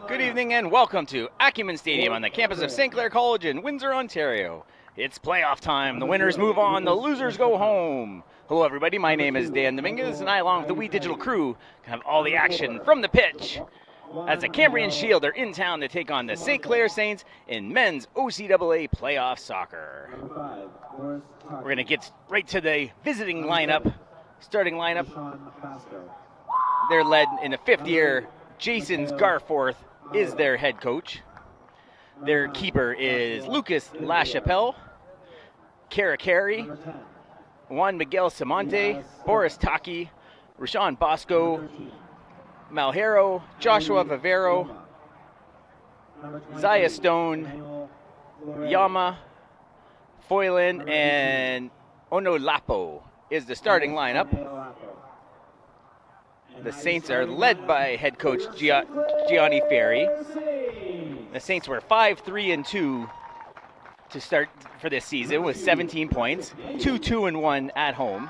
Good evening and welcome to Acumen Stadium on the campus of St. Clair College in Windsor, Ontario. It's playoff time. The winners move on, the losers go home. Hello everybody, my name is Dan Dominguez and I, along with the We Digital crew, can have all the action from the pitch as the Cambrian Shield are in town to take on the St. Clair Saints in men's OCAA playoff soccer. We're going to get right to the visiting lineup, starting lineup. They're led in the fifth year. Jason Garforth is their head coach. Their keeper is Lucas LaChapelle, Kara Carey, Juan Miguel Samonte, Boris Taki, Rashawn Bosco, Malhero, Joshua Vivero, Zaya Stone, Yama, Foylan, and Onolapo is the starting lineup. The Saints are led by head coach Gianni Ferri. The Saints were 5-3-2 to start for this season with 17 points, 2-2-1 at home.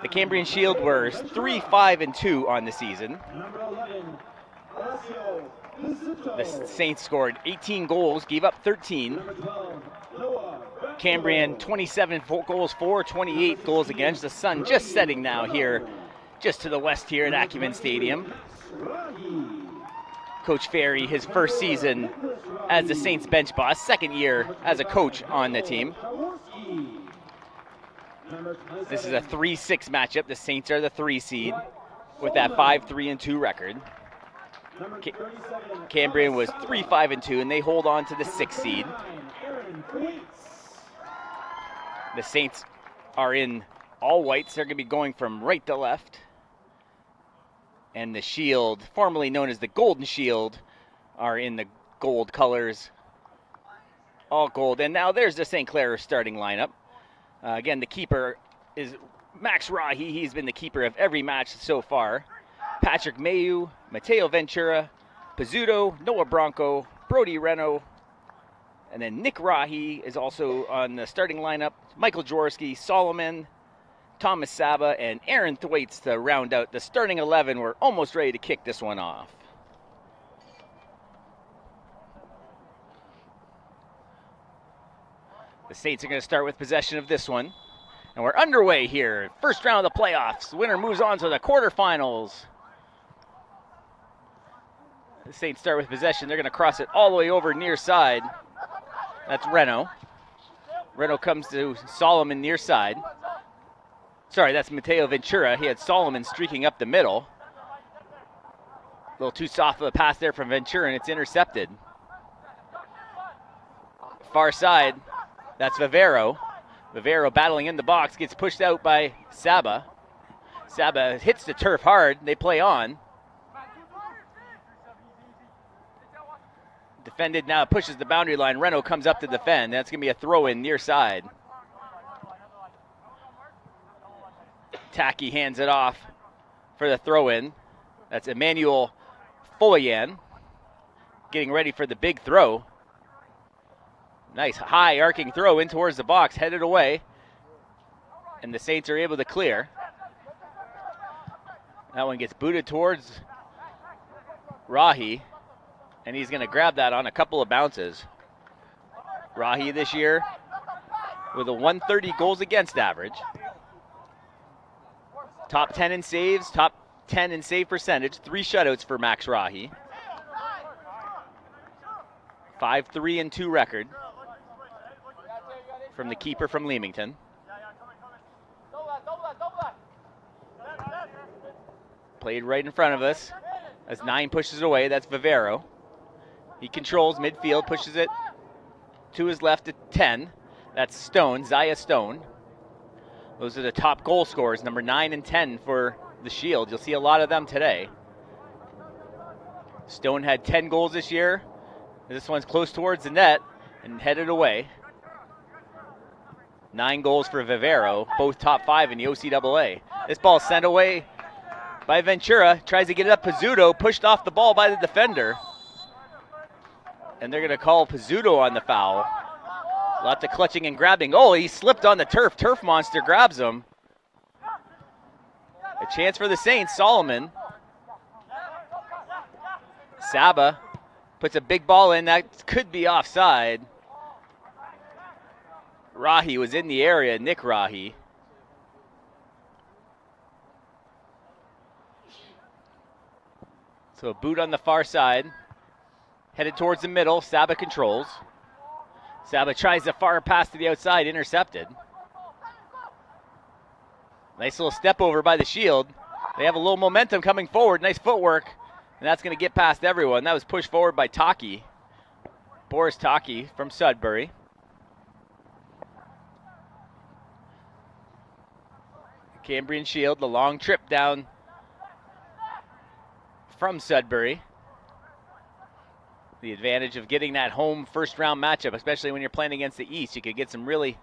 The Cambrian Shield were 3-5-2 on the season. The Saints scored 18 goals, gave up 13. Cambrian 27 goals for, 28 goals against. The sun just setting now here, just to the west here at Acumen Stadium. Coach Ferry, his first season as the Saints bench boss, second year as a coach on the team. This is a 3-6 matchup. The Saints are the 3 seed with that 5-3-2 record. Cambrian was 3-5-2 and they hold on to the 6th seed. The Saints are in all whites. They're going to be going from right to left. And the Shield, formerly known as the Golden Shield, are in the gold colors. All gold. And now there's the St. Clair starting lineup. Again, the keeper is Max Rahi. He's been the keeper of every match so far. Patrick Mayu, Mateo Ventura, Pizzuto, Noah Bronco, Brody Reno, and then Nick Rahi is also on the starting lineup. Michael Jaworski, Solomon, Thomas Saba, and Aaron Thwaites to round out the starting 11. We're almost ready to kick this one off. The Saints are going to start with possession of this one. And we're underway here. First round of the playoffs. The winner moves on to the quarterfinals. The Saints start with possession. They're going to cross it all the way over near side. That's Reno. Reno comes to Solomon near side. Sorry, that's Mateo Ventura. He had Solomon streaking up the middle. A little too soft of a pass there from Ventura, and it's intercepted. Far side, that's Vivero. Vivero battling in the box, gets pushed out by Saba. Saba hits the turf hard. They play on. Defended now, pushes the boundary line. Reno comes up to defend. That's going to be a throw-in near side. Taki hands it off for the throw-in. That's Emmanuel Foyan getting ready for the big throw. Nice high arcing throw in towards the box, headed away. And the Saints are able to clear. That one gets booted towards Rahi. And he's going to grab that on a couple of bounces. Rahi this year with a 130 goals against average. Top 10 in saves, top 10 in save percentage. 3 shutouts for Max Rahi. 5-3-2 record from the keeper from Leamington. Played right in front of us as 9 pushes away. That's Vivero. He controls midfield, pushes it to his left at 10. That's Stone, Zaya Stone. Those are the top goal scorers, number 9 and 10 for the Shield. You'll see a lot of them today. Stone had 10 goals this year. This one's close towards the net and headed away. 9 goals for Vivero, both top 5 in the OCAA. This ball sent away by Ventura. Tries to get it up. Pizzuto pushed off the ball by the defender. And they're going to call Pizzuto on the foul. Lots of clutching and grabbing. Oh, he slipped on the turf. Turf Monster grabs him. A chance for the Saints. Solomon Saba puts a big ball in. That could be offside. Rahi was in the area, Nick Rahi. So a boot on the far side. Headed towards the middle. Saba controls. Saba tries the far pass to the outside, intercepted. Nice little step over by the Shield. They have a little momentum coming forward. Nice footwork. And that's going to get past everyone. That was pushed forward by Taki. Boris Taki from Sudbury. Cambrian Shield, the long trip down from Sudbury. The advantage of getting that home first round matchup, especially when you're playing against the East. You could get some really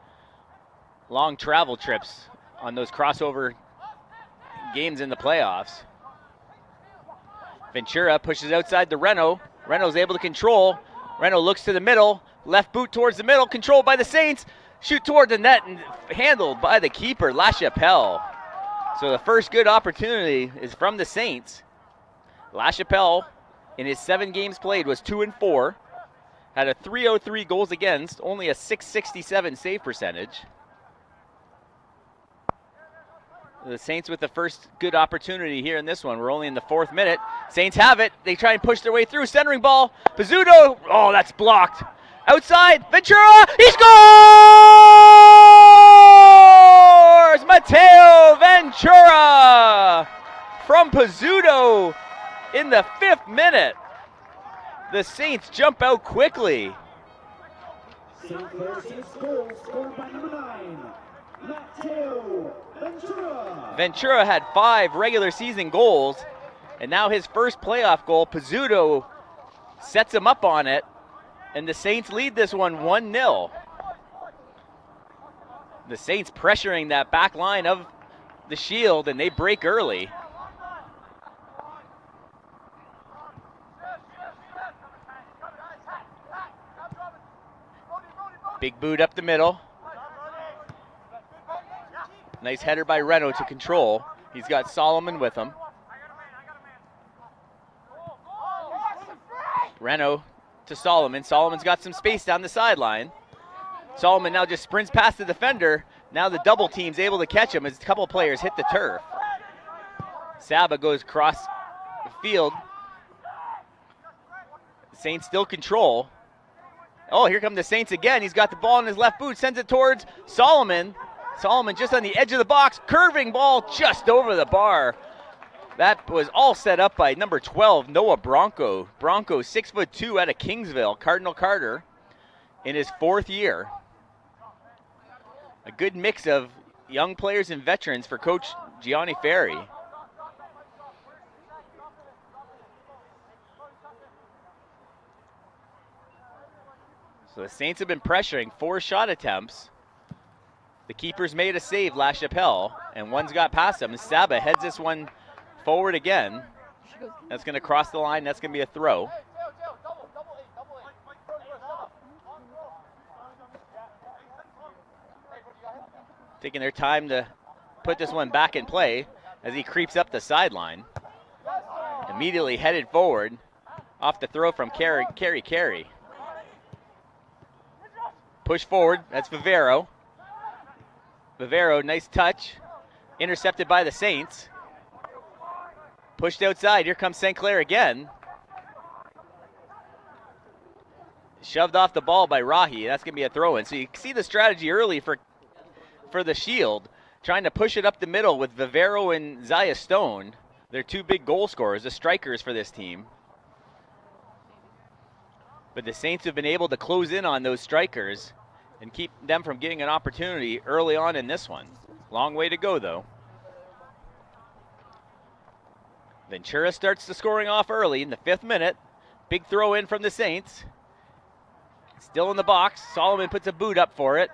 long travel trips on those crossover games in the playoffs. Ventura pushes outside to Reno. Reno's able to control. Reno looks to the middle. Left boot towards the middle, controlled by the Saints. Shoot toward the net and handled by the keeper, LaChapelle. So the first good opportunity is from the Saints. LaChapelle, in his 7 games played, was 2-4. Had a .303 goals against, only a .667 save percentage. The Saints with the first good opportunity here in this one. We're only in the 4th minute. Saints have it. They try and push their way through. Centering ball. Pizzuto. Oh, that's blocked. Outside. Ventura. He scores! Mateo Ventura from Pizzuto in the 5th minute. The Saints jump out quickly. St. Clair Saints goal scored by number 9, Mateo Ventura. Ventura had 5 regular season goals, and now his first playoff goal. Pizzuto sets him up on it, and the Saints lead this one 1-0. The Saints pressuring that back line of the Shield, and they break early. Big boot up the middle. Nice header by Reno to control. He's got Solomon with him. Reno to Solomon. Solomon's got some space down the sideline. Solomon now just sprints past the defender. Now the double team's able to catch him as a couple players hit the turf. Saba goes across the field. Saints still control. Oh, here come the Saints again. He's got the ball in his left boot, sends it towards Solomon. Solomon just on the edge of the box, curving ball just over the bar. That was all set up by number 12, Noah Bronco. Bronco, 6'2" out of Kingsville, Cardinal Carter, in his 4th year. A good mix of young players and veterans for Coach Gianni Ferri. So the Saints have been pressuring, 4 shot attempts. The keeper's made a save, LaChapelle, and one's got past him. Saba heads this one forward again. That's going to cross the line. That's going to be a throw. Taking their time to put this one back in play as he creeps up the sideline. Immediately headed forward off the throw from Carey. Push forward, that's Vivero. Vivero, nice touch. Intercepted by the Saints. Pushed outside, here comes St. Clair again. Shoved off the ball by Rahi, that's gonna be a throw-in. So you see the strategy early for the Shield, trying to push it up the middle with Vivero and Zaya Stone. They're 2 big goal scorers, the strikers for this team. But the Saints have been able to close in on those strikers and keep them from getting an opportunity early on in this one. Long way to go, though. Ventura starts the scoring off early in the 5th minute. Big throw in from the Saints. Still in the box. Solomon puts a boot up for it.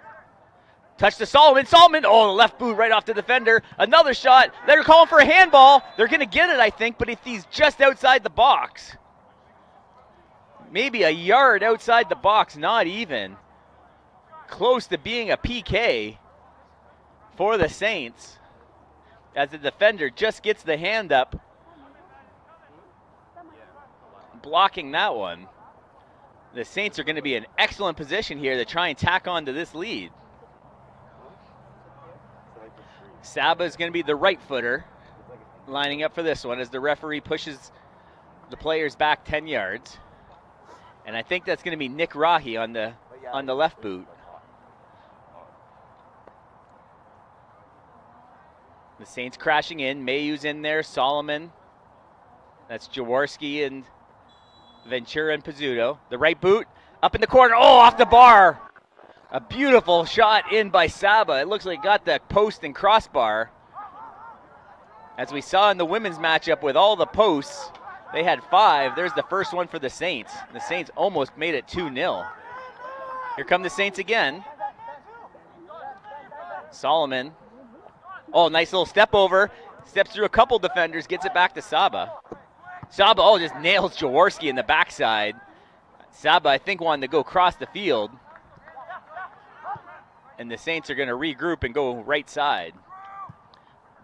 Touch to Solomon. Solomon, oh, the left boot right off the defender. Another shot. They're calling for a handball. They're going to get it, I think, but he's just outside the box. Maybe a yard outside the box, not even. Close to being a PK for the Saints as the defender just gets the hand up. blocking that one. The Saints are going to be in excellent position here to try and tack on to this lead. Saba is going to be the right footer lining up for this one as the referee pushes the players back 10 yards. And I think that's going to be Nick Rahi on the left boot. The Saints crashing in. Mayhew's in there. Solomon. That's Jaworski and Ventura and Pizzuto. The right boot up in the corner. Oh, off the bar. A beautiful shot in by Saba. It looks like it got the post and crossbar. As we saw in the women's matchup with all the posts, they had 5. There's the first one for the Saints. The Saints almost made it 2-0. Here come the Saints again. Solomon. Oh, nice little step over. Steps through a couple defenders, gets it back to Saba. Saba, oh, just nails Jaworski in the backside. Saba, I think, wanted to go across the field. And the Saints are going to regroup and go right side.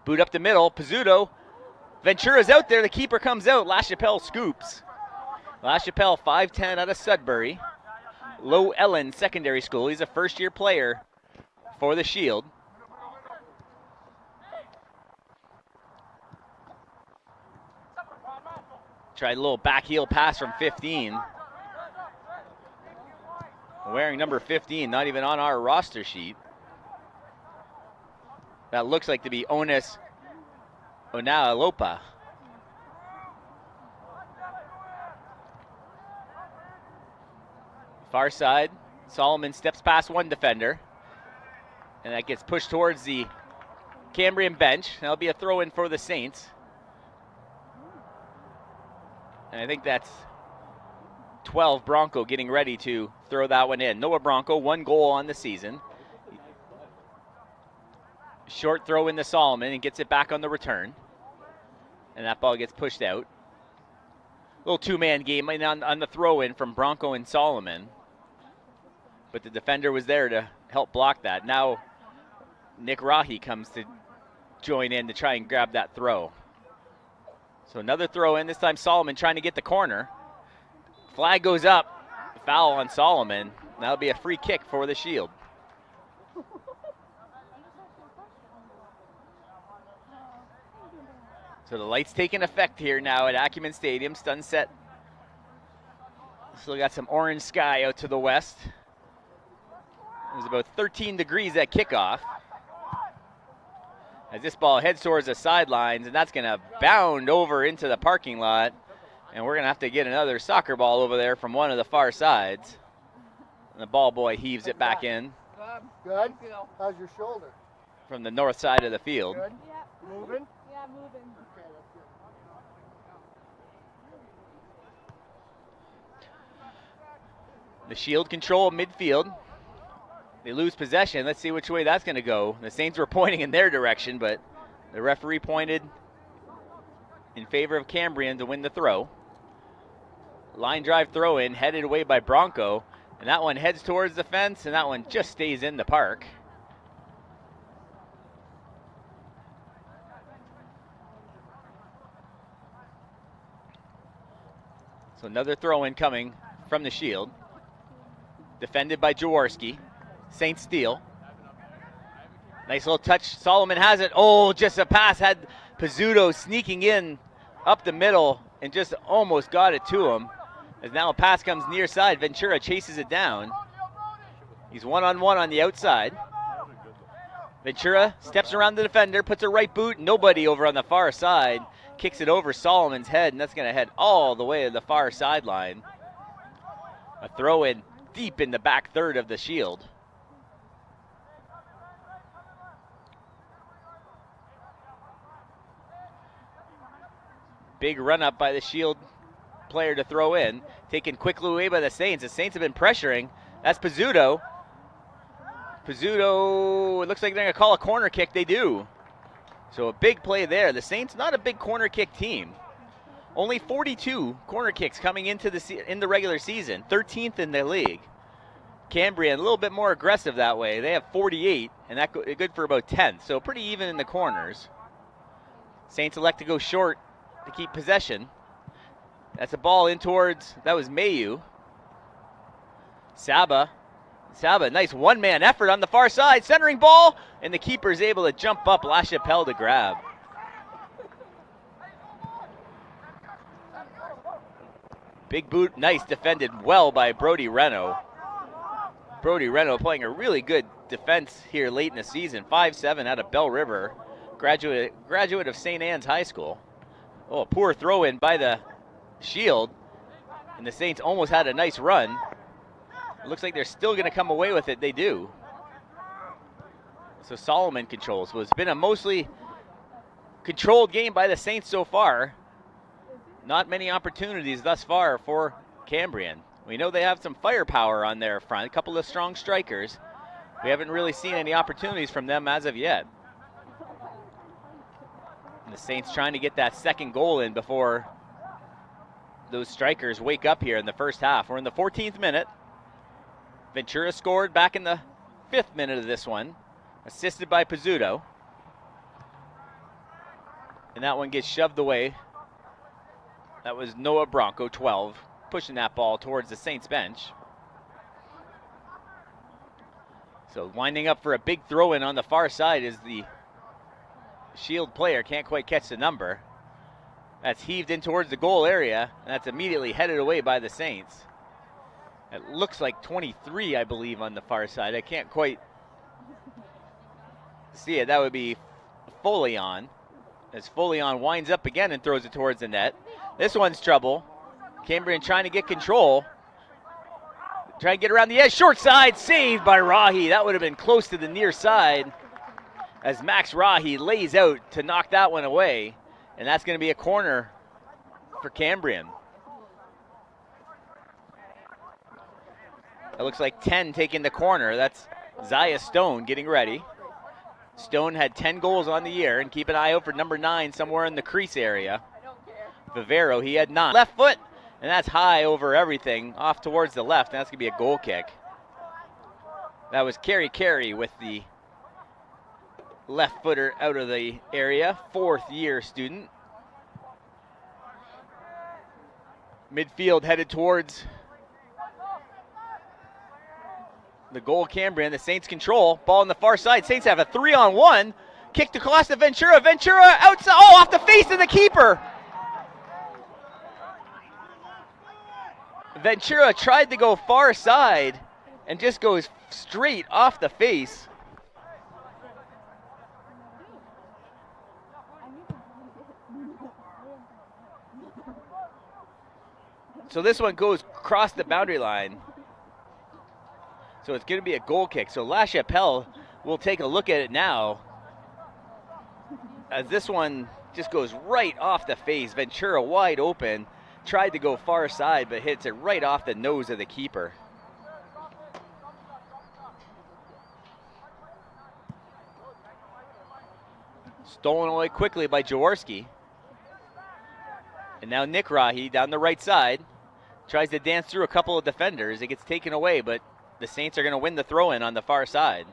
Boot up the middle. Pizzuto. Ventura's out there. The keeper comes out. LaChapelle scoops. LaChapelle, 5'10", out of Sudbury. Low Ellen Secondary School. He's a first-year player for the Shield. Tried a little back heel pass from 15. Wearing number 15, not even on our roster sheet. That looks like to be Onis Onaalopa. Far side, Solomon steps past one defender. And that gets pushed towards the Cambrian bench. That'll be a throw in for the Saints. And I think that's 12 Bronco getting ready to throw that one in. Noah Bronco, 1 goal on the season. Short throw into Solomon and gets it back on the return. And that ball gets pushed out. Little two-man game on the throw-in from Bronco and Solomon. But the defender was there to help block that. Now Nick Rahi comes to join in to try and grab that throw. So another throw in, this time Solomon trying to get the corner. Flag goes up, foul on Solomon. That'll be a free kick for the Shield. So the lights taking effect here now at Acumen Stadium, sunset. Still got some orange sky out to the west. It was about 13 degrees at kickoff. As this ball heads towards the sidelines, and that's going to bound over into the parking lot. And we're going to have to get another soccer ball over there from one of the far sides. And the ball boy heaves it back in. Good. How's your shoulder? From the north side of the field. Good. Yeah. Moving? Yeah, moving. Okay, that's good. The Shield control midfield. They lose possession. Let's see which way that's going to go. The Saints were pointing in their direction, but the referee pointed in favor of Cambrian to win the throw. Line drive throw in, headed away by Bronco. And that one heads towards the fence, and that one just stays in the park. So another throw in coming from the Shield. Defended by Jaworski. Saints steal. Nice little touch. Solomon has it. Oh, just a pass. Had Pizzuto sneaking in up the middle and just almost got it to him. As now a pass comes near side. Ventura chases it down. He's one-on-one on the outside. Ventura steps around the defender, puts a right boot. Nobody over on the far side. Kicks it over Solomon's head, and that's going to head all the way to the far sideline. A throw in deep in the back third of the Shield. Big run up by the Shield player to throw in. Taken quickly away by the Saints. The Saints have been pressuring. That's Pizzuto. Pizzuto, it looks like they're going to call a corner kick. They do. So a big play there. The Saints, not a big corner kick team. Only 42 corner kicks coming into the regular season. 13th in the league. Cambrian, a little bit more aggressive that way. They have 48, and that's good for about 10th. So pretty even in the corners. Saints elect to go short to keep possession. That's a ball in towards, that was Mayu. Saba, nice one-man effort on the far side, centering ball, and the keeper is able to jump up LaChapelle to grab. Big boot, nice, defended well by Brody Reno. Brody Reno playing a really good defense here late in the season. 5'7" out of Bell River, graduate of St. Anne's High School. Oh, a poor throw in by the Shield, and the Saints almost had a nice run. It looks like they're still going to come away with it. They do. So Solomon controls. So it's been a mostly controlled game by the Saints so far. Not many opportunities thus far for Cambrian. We know they have some firepower on their front, a couple of strong strikers. We haven't really seen any opportunities from them as of yet. And the Saints trying to get that second goal in before those strikers wake up here in the first half. We're in the 14th minute. Ventura scored back in the 5th minute of this one, assisted by Pizzuto. And that one gets shoved away. That was Noah Bronco, 12, pushing that ball towards the Saints bench. So winding up for a big throw-in on the far side is the Shield player, can't quite catch the number. That's heaved in towards the goal area, and that's immediately headed away by the Saints. It looks like 23, I believe, on the far side. I can't quite see it. That would be Folion. As Folion winds up again and throws it towards the net. This one's trouble. Cambrian trying to get control. Trying to get around the edge. Short side, saved by Rahi. That would have been close to the near side as Max Rahi lays out to knock that one away. And that's going to be a corner for Cambrian. It looks like 10 taking the corner. That's Zaya Stone getting ready. Stone had 10 goals on the year, and keep an eye out for number 9 somewhere in the crease area. Vivero, he had 9. Left foot, and that's high over everything, off towards the left, and that's going to be a goal kick. That was Carey with the left footer out of the area, 4th year student. Midfield headed towards the goal, Cambrian. The Saints control. Ball on the far side. Saints have a 3-on-1. Kicked across to Ventura. Ventura outside. Oh, off the face of the keeper. Ventura tried to go far side and just goes straight off the face. So this one goes across the boundary line. So it's going to be a goal kick. So LaChapelle will take a look at it now, as this one just goes right off the face. Ventura wide open, tried to go far side, but hits it right off the nose of the keeper. Stolen away quickly by Jaworski. And now Nick Rahi down the right side. Tries to dance through a couple of defenders. It gets taken away, but the Saints are going to win the throw-in on the far side.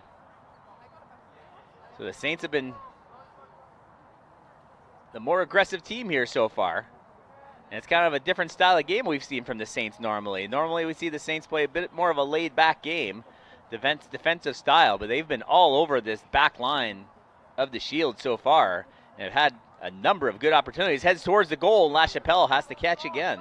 So the Saints have been the more aggressive team here so far. And it's kind of a different style of game we've seen from the Saints normally. Normally we see the Saints play a bit more of a laid-back game, defensive style, but they've been all over this back line of the Shield so far and have had a number of good opportunities. Heads towards the goal, and LaChapelle has to catch again.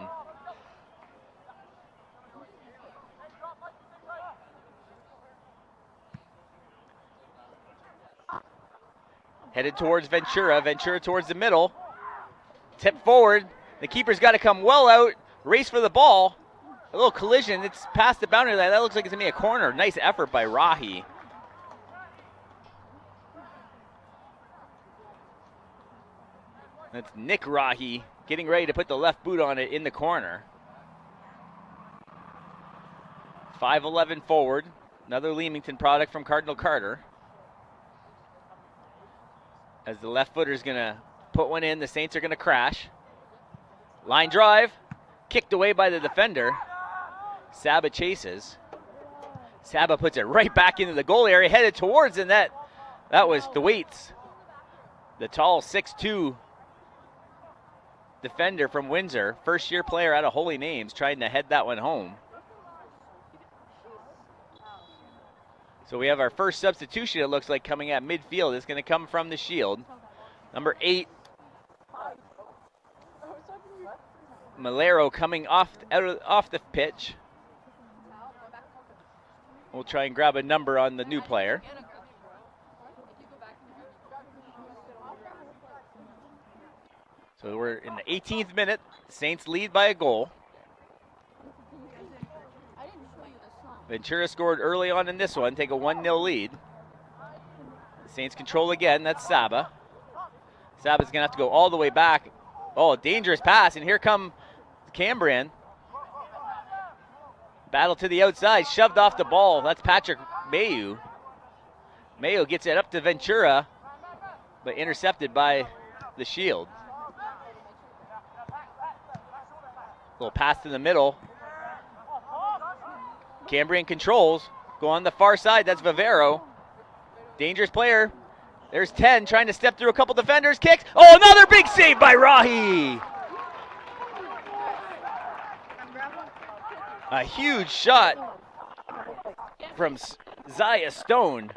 Headed towards Ventura. Ventura towards the middle. Tip forward. The keeper's got to come well out. Race for the ball. A little collision. It's past the boundary line. That looks like it's going to be a corner. Nice effort by Rahi. That's Nick Rahi getting ready to put the left boot on it in the corner. 5'11" forward. Another Leamington product from Cardinal Carter. As the left footer is going to put one in, the Saints are going to crash. Line drive, kicked away by the defender. Saba chases. Saba puts it right back into the goal area, headed towards the net. That was Thwaites, the tall 6'2" defender from Windsor, first-year player out of Holy Names, trying to head that one home. So we have our first substitution, it looks like, coming at midfield. It's going to come from the Shield. Number 8, Malero, coming off the pitch. We'll try and grab a number on the new player. So we're in the 18th minute. Saints lead by a goal. Ventura scored early on in this one, take a 1-0 lead. Saints control again, that's Saba. Saba's gonna have to go all the way back. Oh, dangerous pass, and here come Cambrian. Battle to the outside, shoved off the ball. That's Patrick Mayu. Mayo gets it up to Ventura, but intercepted by the Shield. Little pass to the middle. Cambrian controls, go on the far side, that's Vivero. Dangerous player. There's 10 trying to step through a couple defenders, kicks. Oh, another big save by Rahi. A huge shot from Zaya Stone.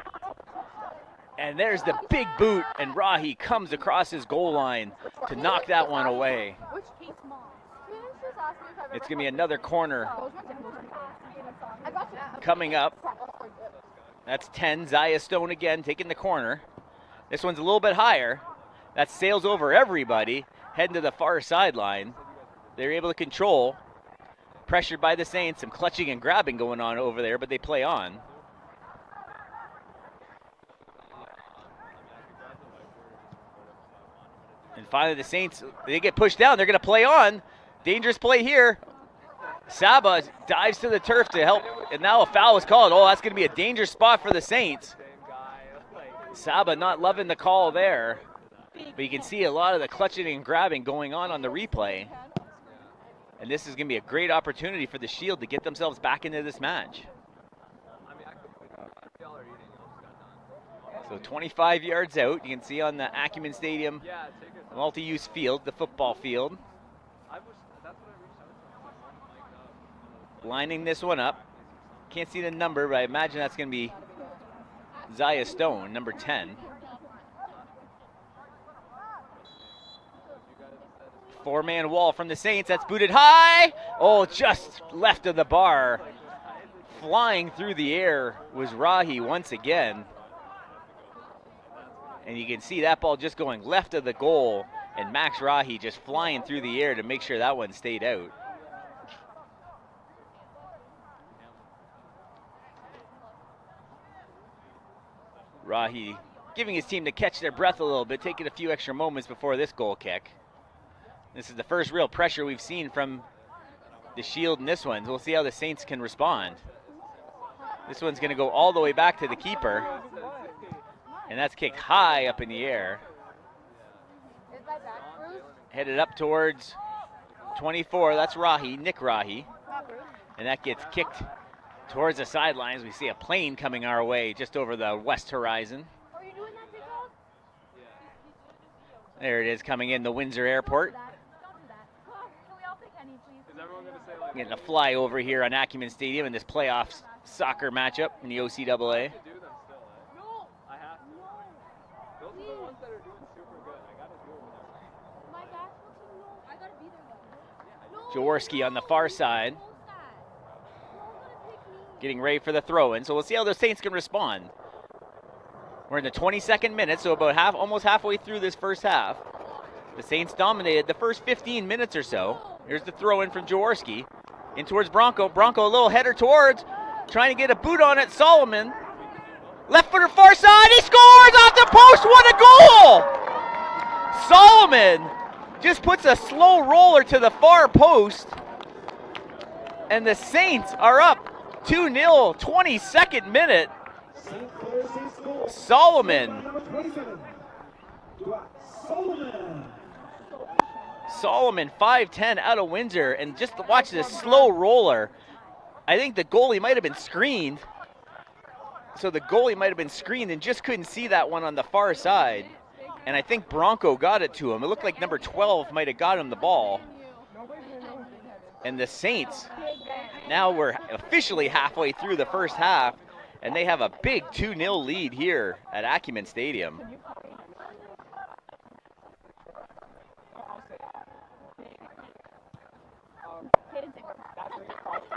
And there's the big boot, and Rahi comes across his goal line to knock that one away. It's going to be another corner coming up. That's 10, Zaya Stone again taking the corner. This one's a little bit higher. That sails over everybody, heading to the far sideline. They're able to control. Pressured by the Saints, some clutching and grabbing going on over there, but they play on. And finally the Saints, they get pushed down. They're going to play on. Dangerous play here. Saba dives to the turf to help, and now a foul is called. Oh, that's going to be a dangerous spot for the Saints. Saba not loving the call there, but you can see a lot of the clutching and grabbing going on the replay. And this is going to be a great opportunity for the Shield to get themselves back into this match. So 25 yards out, you can see on the Acumen Stadium multi-use field, the football field. Lining this one up. Can't see the number, but I imagine that's going to be Zaya Stone, number 10. Four-man wall from the Saints. That's booted high. Oh, just left of the bar. Flying through the air was Rahi once again. And you can see that ball just going left of the goal, and Max Rahi just flying through the air to make sure that one stayed out. Rahi giving his team to catch their breath a little bit, taking a few extra moments before this goal kick. This is the first real pressure we've seen from the Shield in this one. So we'll see how the Saints can respond. This one's going to go all the way back to the keeper. And that's kicked high up in the air. Headed up towards 24. That's Rahi, Nick Rahi. And that gets kicked towards the sidelines. We see a plane coming our way just over the west horizon. There it is, coming in the Windsor Airport. Getting a flyover here on Acumen Stadium in this playoff soccer matchup in the OCAA. Jaworski on the far side. Getting ready for the throw-in, so we'll see how the Saints can respond. We're in the 22nd minute, so about almost halfway through this first half. The Saints dominated the first 15 minutes or so. Here's the throw-in from Jaworski. In towards Bronco. Bronco a little header towards, trying to get a boot on it. Solomon. Left footer far side, he scores off the post, what a goal! Solomon just puts a slow roller to the far post. And the Saints are up 2-0, 22nd minute. Solomon. Solomon, 5'10", out of Windsor, and just watch this slow roller. I think the goalie might have been screened. So the goalie might have been screened and just couldn't see that one on the far side. and I think Bronco got it to him. It looked like number 12 might have got him the ball. And the Saints, now we're officially halfway through the first half, and they have a big 2-0 lead here at Acumen Stadium.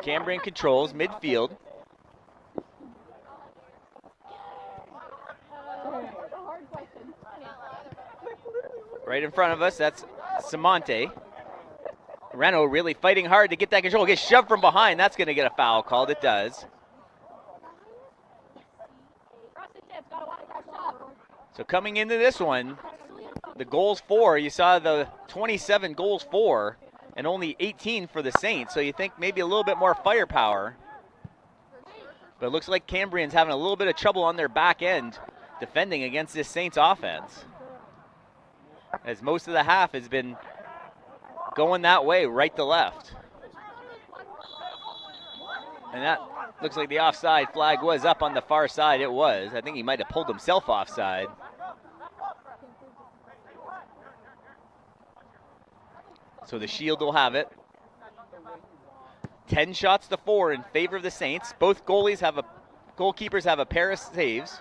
Cambrian controls midfield. Right in front of us, that's Samante. Reno really fighting hard to get that control. Gets shoved from behind. That's going to get a foul called. It does. So coming into this one, the goals for, you saw the 27 goals for, and only 18 for the Saints. So you think maybe a little bit more firepower. But it looks like Cambrian's having a little bit of trouble on their back end defending against this Saints offense, as most of the half has been going that way, right to left. And that looks like the offside flag was up on the far side. It was. I think he might have pulled himself offside. So the Shield will have it. 10 shots to 4 in favor of the Saints. Both goalies have goalkeepers have a pair of saves.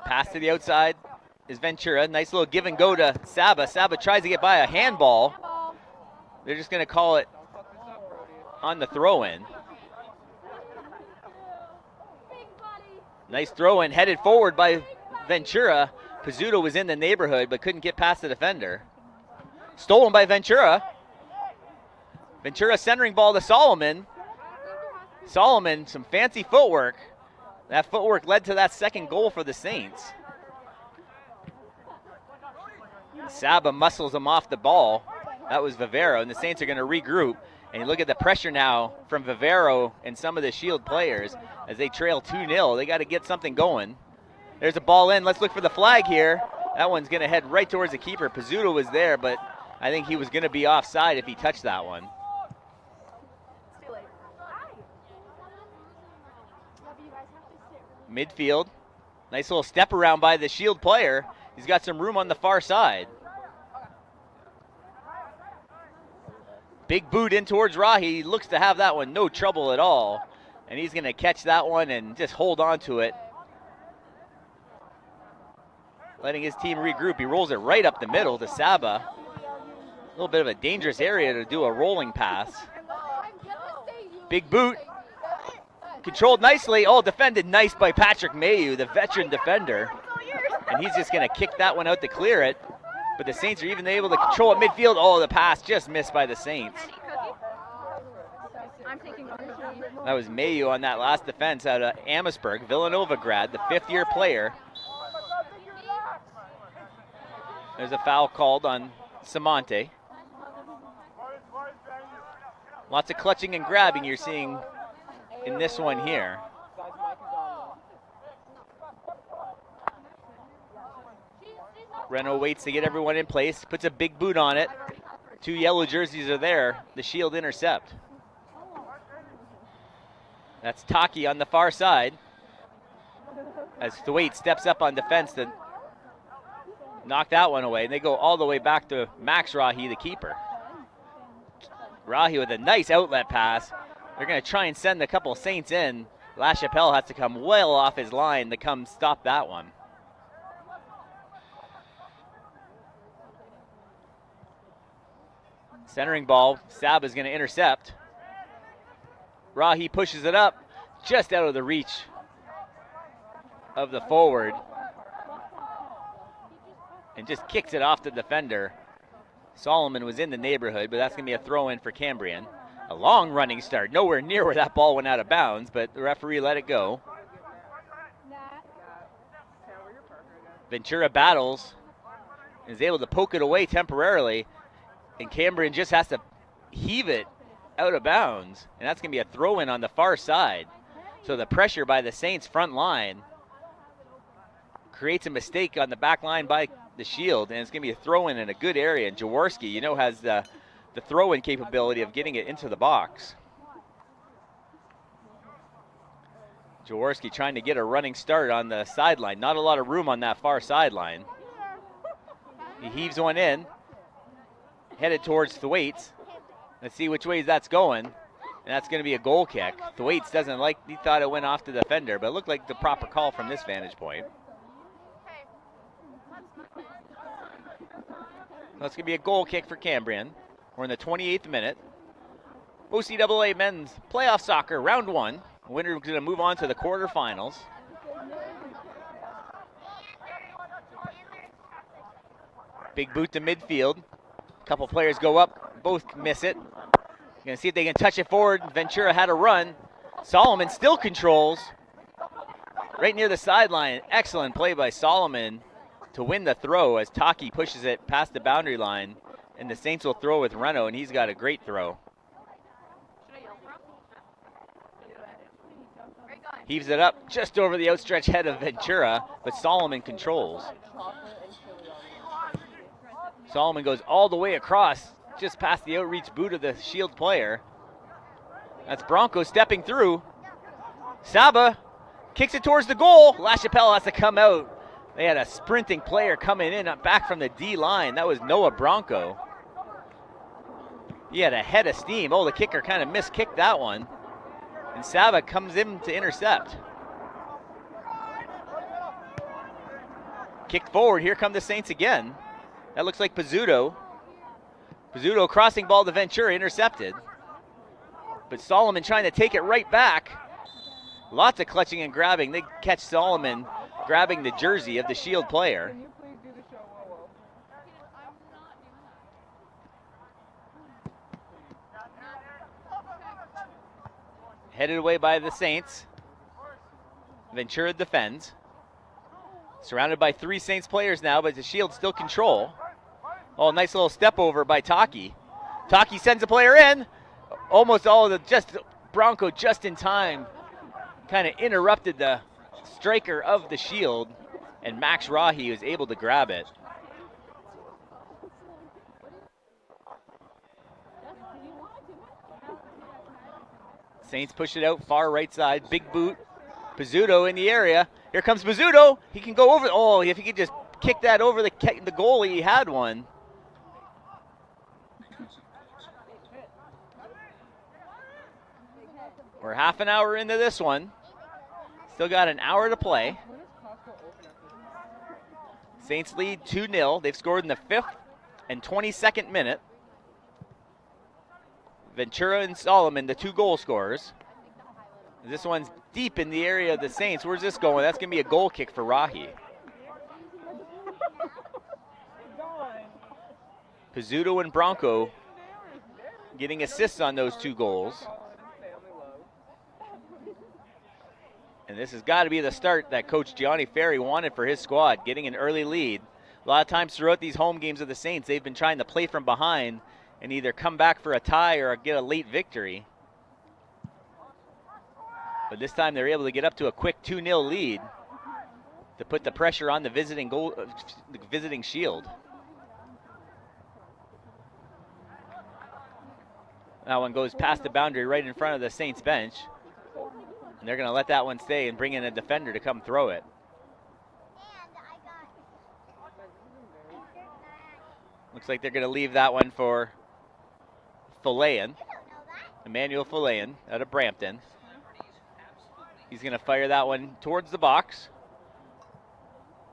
Pass to the outside is Ventura. Nice little give and go to Saba. Saba tries to get by a handball. They're just going to call it on the throw-in. Nice throw-in headed forward by Ventura. Pizzuto was in the neighborhood but couldn't get past the defender. Stolen by Ventura. Ventura centering ball to Solomon. Solomon, some fancy footwork. That footwork led to that second goal for the Saints. Saba muscles him off the ball. That was Vivero, and the Saints are going to regroup. And you look at the pressure now from Vivero and some of the Shield players as they trail 2-0. They got to get something going. There's a ball in. Let's look for the flag here. That one's going to head right towards the keeper. Pizzuto was there, but I think he was going to be offside if he touched that one. Midfield. Nice little step around by the Shield player. He's got some room on the far side. Big boot in towards Rahi. He looks to have that one no trouble at all. And he's going to catch that one and just hold on to it. Letting his team regroup. He rolls it right up the middle to Saba. A little bit of a dangerous area to do a rolling pass. Big boot. Controlled nicely. Oh, defended nice by Patrick Mayu, the veteran defender. And he's just going to kick that one out to clear it. But the Saints are even able to control it midfield. Oh, the pass just missed by the Saints. That was Mayu on that last defense out of Amherstburg, Villanova grad, the fifth-year player. There's a foul called on Samante. Lots of clutching and grabbing you're seeing in this one here. Reno waits to get everyone in place, puts a big boot on it. 2 yellow jerseys are there. The Shield intercept. That's Taki on the far side as Thwaite steps up on defense to knock that one away. And they go all the way back to Max Rahi, the keeper. Rahi with a nice outlet pass. They're going to try and send a couple Saints in. LaChapelle has to come well off his line to come stop that one. Centering ball, Sab is going to intercept. Rahi pushes it up, just out of the reach of the forward. And just kicks it off the defender. Solomon was in the neighborhood, but that's going to be a throw-in for Cambrian. A long running start, nowhere near where that ball went out of bounds, but the referee let it go. Ventura battles, is able to poke it away temporarily, and Cambrian just has to heave it out of bounds, and that's going to be a throw-in on the far side. So the pressure by the Saints front line creates a mistake on the back line by the Shield, and it's going to be a throw-in in a good area. And Jaworski, you know, has the throw-in capability of getting it into the box. Jaworski trying to get a running start on the sideline. Not a lot of room on that far sideline. He heaves one in, headed towards Thwaites. Let's see which ways that's going. And that's going to be a goal kick. Thwaites doesn't like, he thought it went off to the defender, but it looked like the proper call from this vantage point. That's going to be a goal kick for Cambrian. We're in the 28th minute. OCAA men's playoff soccer, round 1. The winner is going to move on to the quarterfinals. Big boot to midfield. A couple players go up, both miss it. Going to see if they can touch it forward. Ventura had a run. Solomon still controls. Right near the sideline. Excellent play by Solomon to win the throw as Taki pushes it past the boundary line. And the Saints will throw with Reno, and he's got a great throw. Heaves it up just over the outstretched head of Ventura, but Solomon controls. Solomon goes all the way across, just past the outreach boot of the Shield player. That's Bronco stepping through. Saba kicks it towards the goal. LaChapelle has to come out. They had a sprinting player coming in back from the D line. That was Noah Bronco. He had a head of steam. Oh, the kicker kind of miskicked that one. And Saba comes in to intercept. Kicked forward. Here come the Saints again. That looks like Pizzuto. Pizzuto crossing ball to Ventura, intercepted. But Solomon trying to take it right back. Lots of clutching and grabbing. They catch Solomon grabbing the jersey of the Shield player. Headed away by the Saints. Ventura defends. Surrounded by 3 Saints players now, but the Shield still control. Oh, nice little step over by Taki. Taki sends a player in. Almost all of the Bronco just in time. Kind of interrupted the striker of the Shield, and Max Rahi was able to grab it. Saints push it out far right side. Big boot. Pizzuto in the area. Here comes Pizzuto. He can go over. Oh, if he could just kick that over the goalie, he had one. We're half an hour into this one. Still got an hour to play. Saints lead 2-0. They've scored in the 5th and 22nd minute. Ventura and Solomon, the 2 goal scorers. This one's deep in the area of the Saints. Where's this going? That's going to be a goal kick for Rahi. Pizzuto and Bronco getting assists on those 2 goals. And this has got to be the start that Coach Gianni Ferri wanted for his squad, getting an early lead. A lot of times throughout these home games of the Saints, they've been trying to play from behind and either come back for a tie or get a late victory. But this time they're able to get up to a quick 2-0 lead to put the pressure on the visiting Shield. That one goes past the boundary right in front of the Saints bench. And they're going to let that one stay and bring in a defender to come throw it. Looks like they're going to leave that one for Falayan. Emmanuel Falayan out of Brampton. He's going to fire that one towards the box.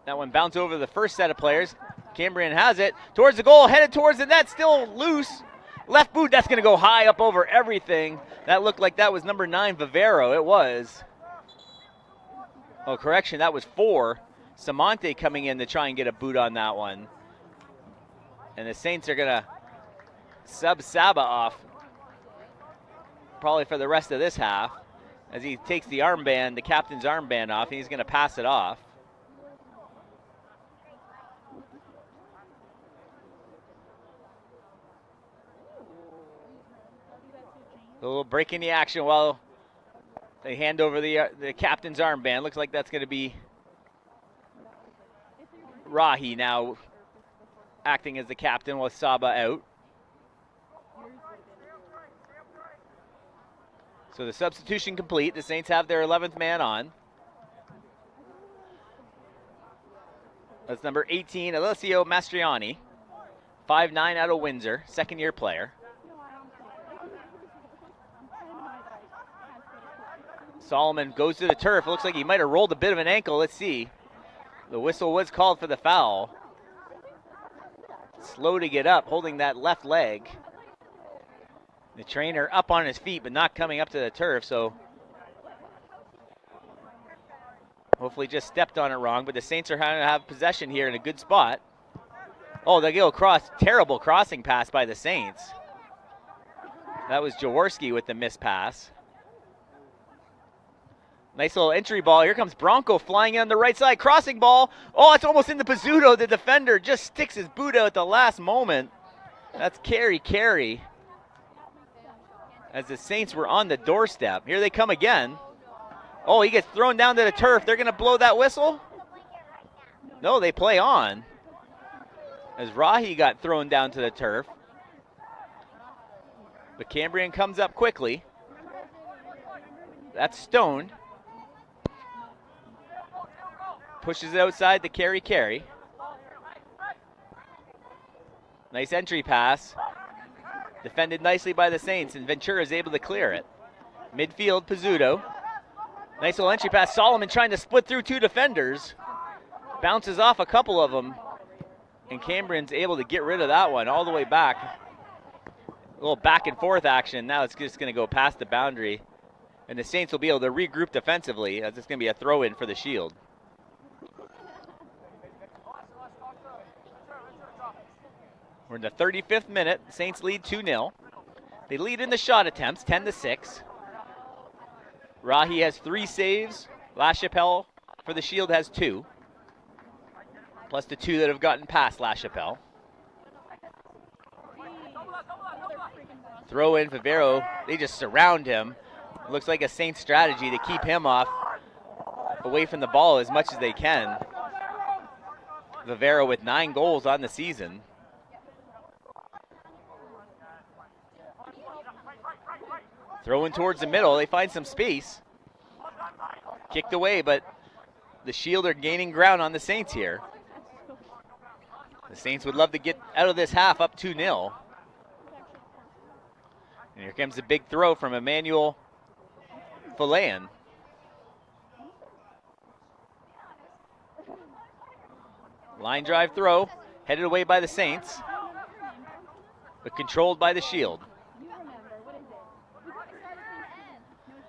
That one bounced over the first set of players. Cambrian has it towards the goal, headed towards the net, still loose. Left boot, that's going to go high up over everything. That looked like that was number 9, Vivero. It was. Oh, correction, that was 4. Samante coming in to try and get a boot on that one. And the Saints are going to sub Saba off probably for the rest of this half as he takes the armband, the captain's armband off, and he's going to pass it off. A little break in the action while they hand over the captain's armband. Looks like that's going to be Rahi now acting as the captain with Saba out. So the substitution complete. The Saints have their 11th man on. That's number 18, Alessio Mastriani. 5'9" out of Windsor, second-year player. Solomon goes to the turf. Looks like he might have rolled a bit of an ankle. Let's see. The whistle was called for the foul. Slow to get up, holding that left leg. The trainer up on his feet, but not coming up to the turf, so hopefully just stepped on it wrong, but the Saints are going to have possession here in a good spot. Oh, they go across. Terrible crossing pass by the Saints. That was Jaworski with the missed pass. Nice little entry ball. Here comes Bronco flying in on the right side. Crossing ball. Oh, it's almost into Pizzuto. The defender just sticks his boot out at the last moment. That's Carey. As the Saints were on the doorstep. Here they come again. Oh, he gets thrown down to the turf. They're going to blow that whistle? No, they play on. As Rahi got thrown down to the turf. But Cambrian comes up quickly. That's Stone. Pushes it outside to Carey. Nice entry pass. Defended nicely by the Saints, and Ventura is able to clear it. Midfield, Pizzuto. Nice little entry pass. Solomon trying to split through two defenders. Bounces off a couple of them. And Cambrian's able to get rid of that one all the way back. A little back and forth action. Now it's just going to go past the boundary. And the Saints will be able to regroup defensively, as it's going to be a throw-in for the Shield. We're in the 35th minute. The Saints lead 2-0. They lead in the shot attempts, 10-6. Rahi has 3 saves. LaChapelle for the Shield has 2. Plus the 2 that have gotten past LaChapelle. Throw in Vivero. They just surround him. It looks like a Saints strategy to keep him away from the ball as much as they can. Vivero with 9 goals on the season. Throwing towards the middle. They find some space. Kicked away, but the Shield are gaining ground on the Saints here. The Saints would love to get out of this half up 2-0. And here comes a big throw from Emmanuel Falayan. Line drive throw, headed away by the Saints, but controlled by the Shield.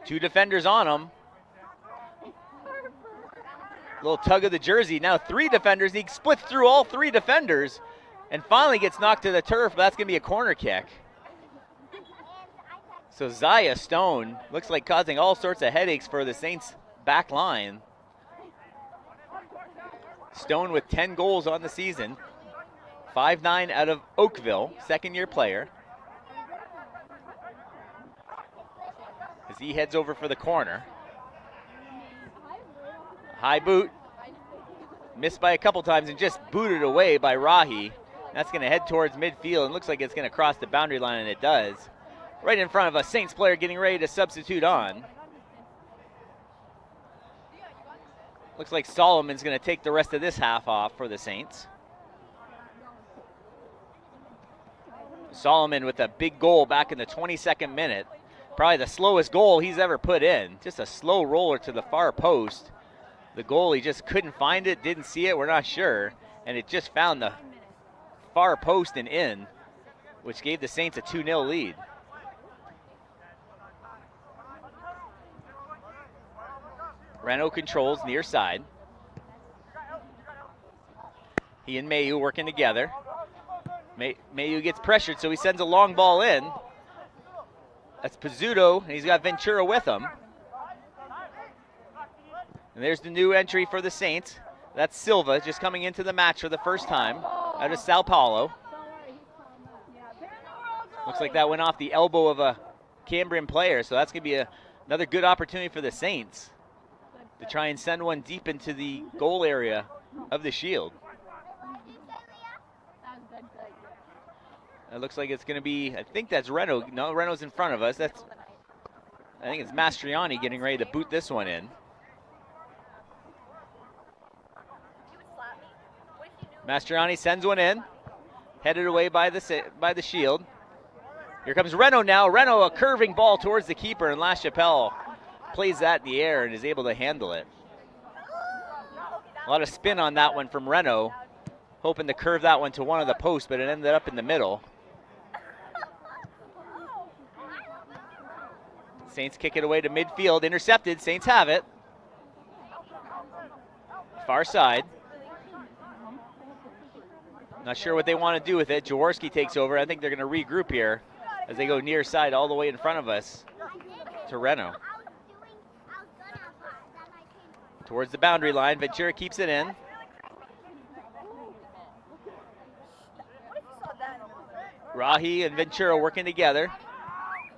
2 defenders on him. Little tug of the jersey. Now 3 defenders. He splits through all 3 defenders and finally gets knocked to the turf. But that's going to be a corner kick. So Zaya Stone looks like causing all sorts of headaches for the Saints back line. Stone with 10 goals on the season. 5'9" out of Oakville, second-year player. As he heads over for the corner. High boot. Missed by a couple times and just booted away by Rahi. That's going to head towards midfield and looks like it's going to cross the boundary line, and it does. Right in front of a Saints player getting ready to substitute on. Looks like Solomon's going to take the rest of this half off for the Saints. Solomon with a big goal back in the 22nd minute. Probably the slowest goal he's ever put in. Just a slow roller to the far post. The goalie just couldn't find it, didn't see it, we're not sure. And it just found the far post and in, which gave the Saints a 2-0 lead. Renault controls near side. He and Mayu working together. Mayu gets pressured, so he sends a long ball in. That's Pizzuto, and he's got Ventura with him. And there's the new entry for the Saints. That's Silva, just coming into the match for the first time out of Sao Paulo. Looks like that went off the elbow of a Cambrian player, so that's going to be another good opportunity for the Saints to try and send one deep into the goal area of the Shield. It looks like it's going to be, I think that's Renault. No, Renault's in front of us. I think it's Mastriani getting ready to boot this one in. Mastriani sends one in, headed away by the shield. Here comes Reno now. Reno, a curving ball towards the keeper, and La Chapelle plays that in the air and is able to handle it. A lot of spin on that one from Reno, hoping to curve that one to one of the posts, but it ended up in the middle. Saints kick it away to midfield, intercepted. Saints have it. Far side. Not sure what they want to do with it. Jaworski takes over. I think they're going to regroup here as they go near side all the way in front of us to Reno. Towards the boundary line, Ventura keeps it in. Rahi and Ventura working together.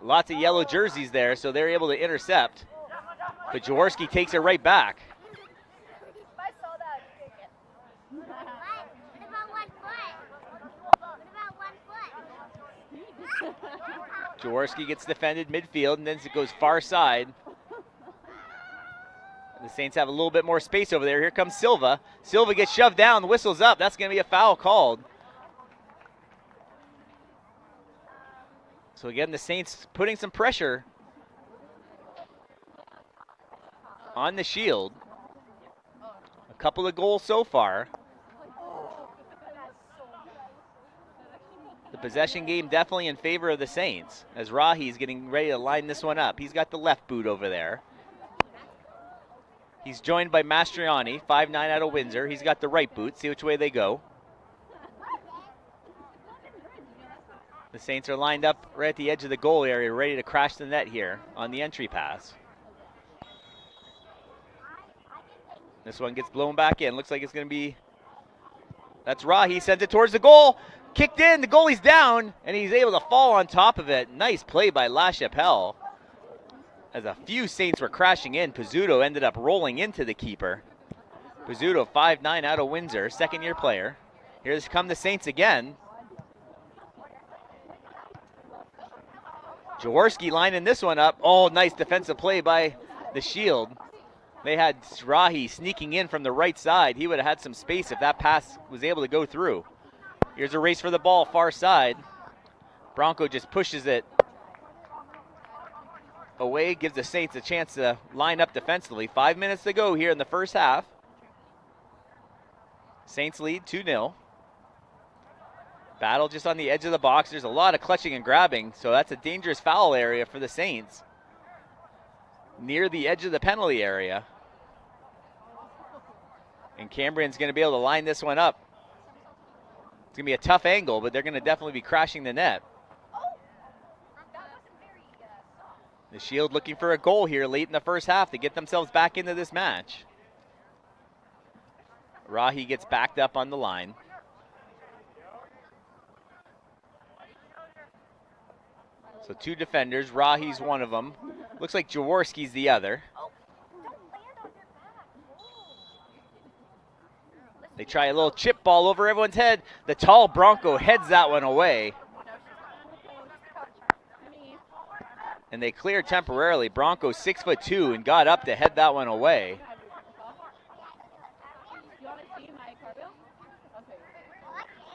Lots of yellow jerseys there, so they're able to intercept. But Jaworski takes it right back. Jaworski gets defended midfield, and then it goes far side. The Saints have a little bit more space over there. Here comes Silva. Silva gets shoved down. The whistle's up. That's going to be a foul called. So again, the Saints putting some pressure on the Shield. A couple of goals so far. The possession game definitely in favor of the Saints, as Rahi's getting ready to line this one up. He's got the left boot over there. He's joined by Mastriani, 5'9" out of Windsor. He's got the right boot. See which way they go. The Saints are lined up right at the edge of the goal area, ready to crash the net here on the entry pass. This one gets blown back in. Looks like it's going to be... That's Rahi. Sends it towards the goal. Kicked in. The goalie's down, and he's able to fall on top of it. Nice play by La Chapelle. As a few Saints were crashing in, Pizzuto ended up rolling into the keeper. Pizzuto, 5'9" out of Windsor, second-year player. Here come the Saints again. Jaworski lining this one up. Oh, nice defensive play by the Shield. They had Rahi sneaking in from the right side. He would have had some space if that pass was able to go through. Here's a race for the ball, far side. Bronco just pushes it away, gives the Saints a chance to line up defensively. 5 minutes to go here in the first half. Saints lead 2-0. Battle just on the edge of the box. There's a lot of clutching and grabbing, so that's a dangerous foul area for the Saints. Near the edge of the penalty area. And Cambrian's going to be able to line this one up. It's going to be a tough angle, but they're going to definitely be crashing the net. The Shield looking for a goal here late in the first half to get themselves back into this match. Rahi gets backed up on the line. So two defenders. Rahi's one of them. Looks like Jaworski's the other. They try a little chip ball over everyone's head. The tall Bronco heads that one away. And they clear temporarily. Bronco 6'2" and got up to head that one away.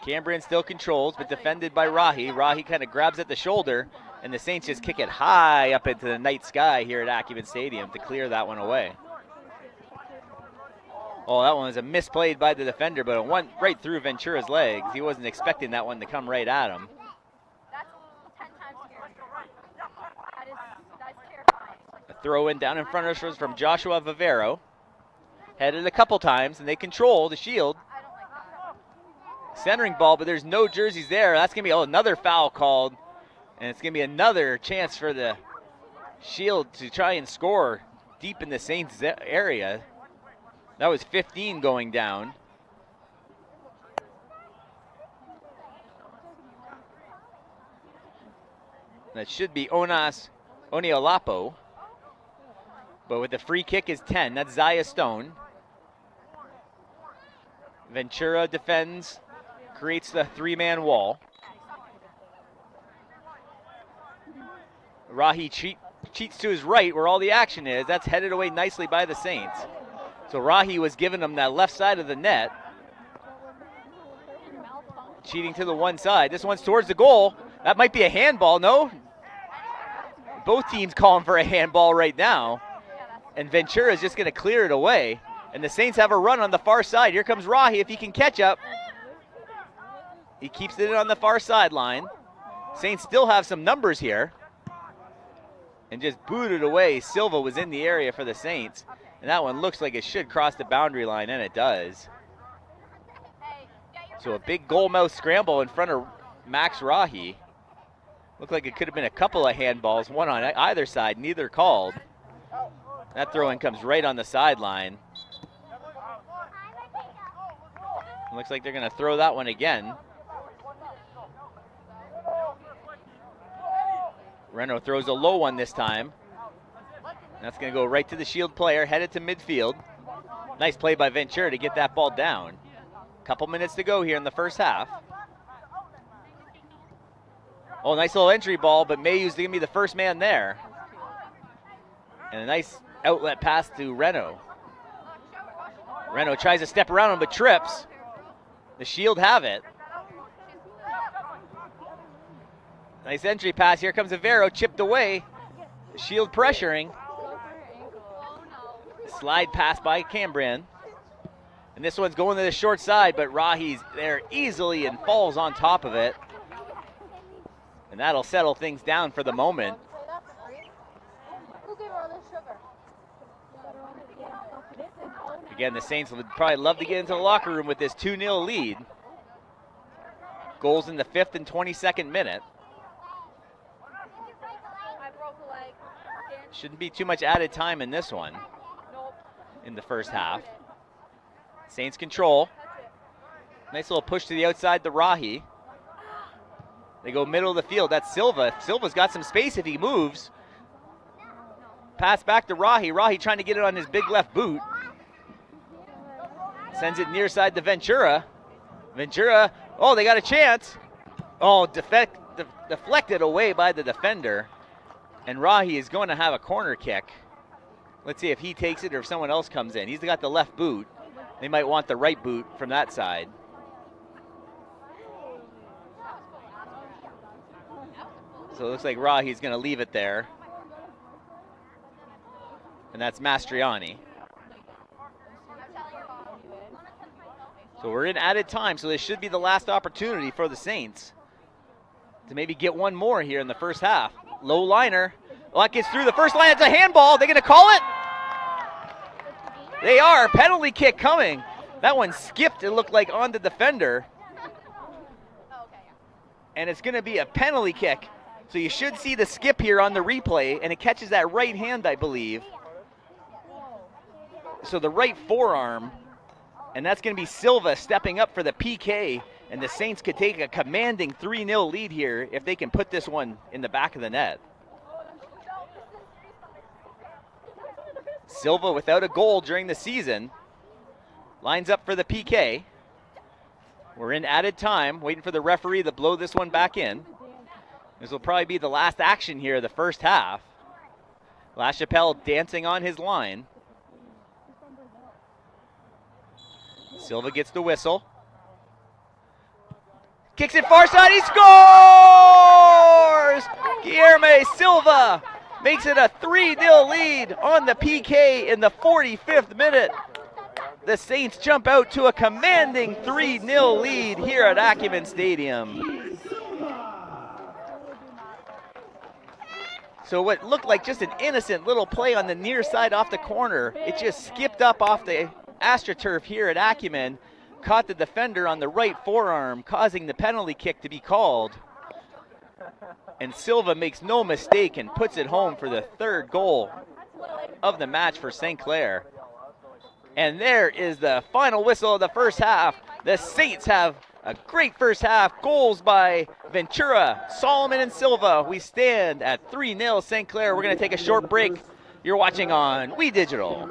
Cambrian still controls, but defended by Rahi. Rahi kind of grabs at the shoulder, and the Saints just kick it high up into the night sky here at Acumen Stadium to clear that one away. Oh, that one was a misplayed by the defender, but it went right through Ventura's legs. He wasn't expecting that one to come right at him. A throw in down in front of us from Joshua Vivero. Headed a couple times, and they control the Shield. Centering ball, but there's no jerseys there. That's going to be another foul called, and it's going to be another chance for the Shield to try and score deep in the Saints area. That was 15 going down. That should be Onas Oniolapo. But with the free kick is 10. That's Zaya Stone. Ventura defends, creates the three-man wall. Rahi cheats to his right where all the action is. That's headed away nicely by the Saints. So Rahi was giving him that left side of the net. Cheating to the one side. This one's towards the goal. That might be a handball, no? Both teams calling for a handball right now. And Ventura is just going to clear it away. And the Saints have a run on the far side. Here comes Rahi if he can catch up. He keeps it on the far sideline. Saints still have some numbers here. And just booted away. Silva was in the area for the Saints. And that one looks like it should cross the boundary line, and it does. So a big goal mouth scramble in front of Max Rahi. Looked like it could have been a couple of handballs, one on either side, neither called. That throw-in comes right on the sideline. Looks like they're going to throw that one again. Reno throws a low one this time. That's going to go right to the Shield player, headed to midfield. Nice play by Ventura to get that ball down. Couple minutes to go here in the first half. Oh, nice little entry ball, but Mayhew's going to be the first man there. And a nice outlet pass to Reno. Reno tries to step around him, but trips. The Shield have it. Nice entry pass. Here comes Avero, chipped away. The Shield pressuring. Slide pass by Cambrian. And this one's going to the short side, but Rahi's there easily and falls on top of it. And that'll settle things down for the moment. Again, the Saints would probably love to get into the locker room with this 2-0 lead. Goals in the 5th and 22nd minute. Shouldn't be too much added time in this one in the first half. Saints control. Nice little push to the outside to Rahi. They go middle of the field. That's Silva. Silva's got some space if he moves. Pass back to Rahi. Rahi trying to get it on his big left boot. Sends it near side to Ventura. Ventura, oh, they got a chance. Oh, deflected away by the defender. And Rahi is going to have a corner kick. Let's see if he takes it or if someone else comes in. He's got the left boot. They might want the right boot from that side. So it looks like Rahi's going to leave it there. And that's Mastriani. So we're in added time, so this should be the last opportunity for the Saints to maybe get one more here in the first half. Low liner. Well, that gets through the first line. It's a handball. They're going to call it? They are. Penalty kick coming. That one skipped, it looked like, on the defender. And it's going to be a penalty kick. So you should see the skip here on the replay, and it catches that right hand, I believe. So the right forearm, and that's going to be Silva stepping up for the PK, and the Saints could take a commanding 3-0 lead here if they can put this one in the back of the net. Silva without a goal during the season. Lines up for the PK. We're in added time, waiting for the referee to blow this one back in. This will probably be the last action here of the first half. LaChapelle dancing on his line. Silva gets the whistle. Kicks it far side, he scores! Guilherme Silva makes it a 3-0 lead on the PK in the 45th minute. The Saints jump out to a commanding 3-0 lead here at Acumen Stadium. So what looked like just an innocent little play on the near side off the corner, it just skipped up off the AstroTurf here at Acumen, caught the defender on the right forearm, causing the penalty kick to be called. And Silva makes no mistake and puts it home for the third goal of the match for St. Clair. And there is the final whistle of the first half. The Saints have a great first half. Goals by Ventura, Solomon, and Silva. We stand at 3-0 St. Clair. We're going to take a short break. You're watching on We Digital.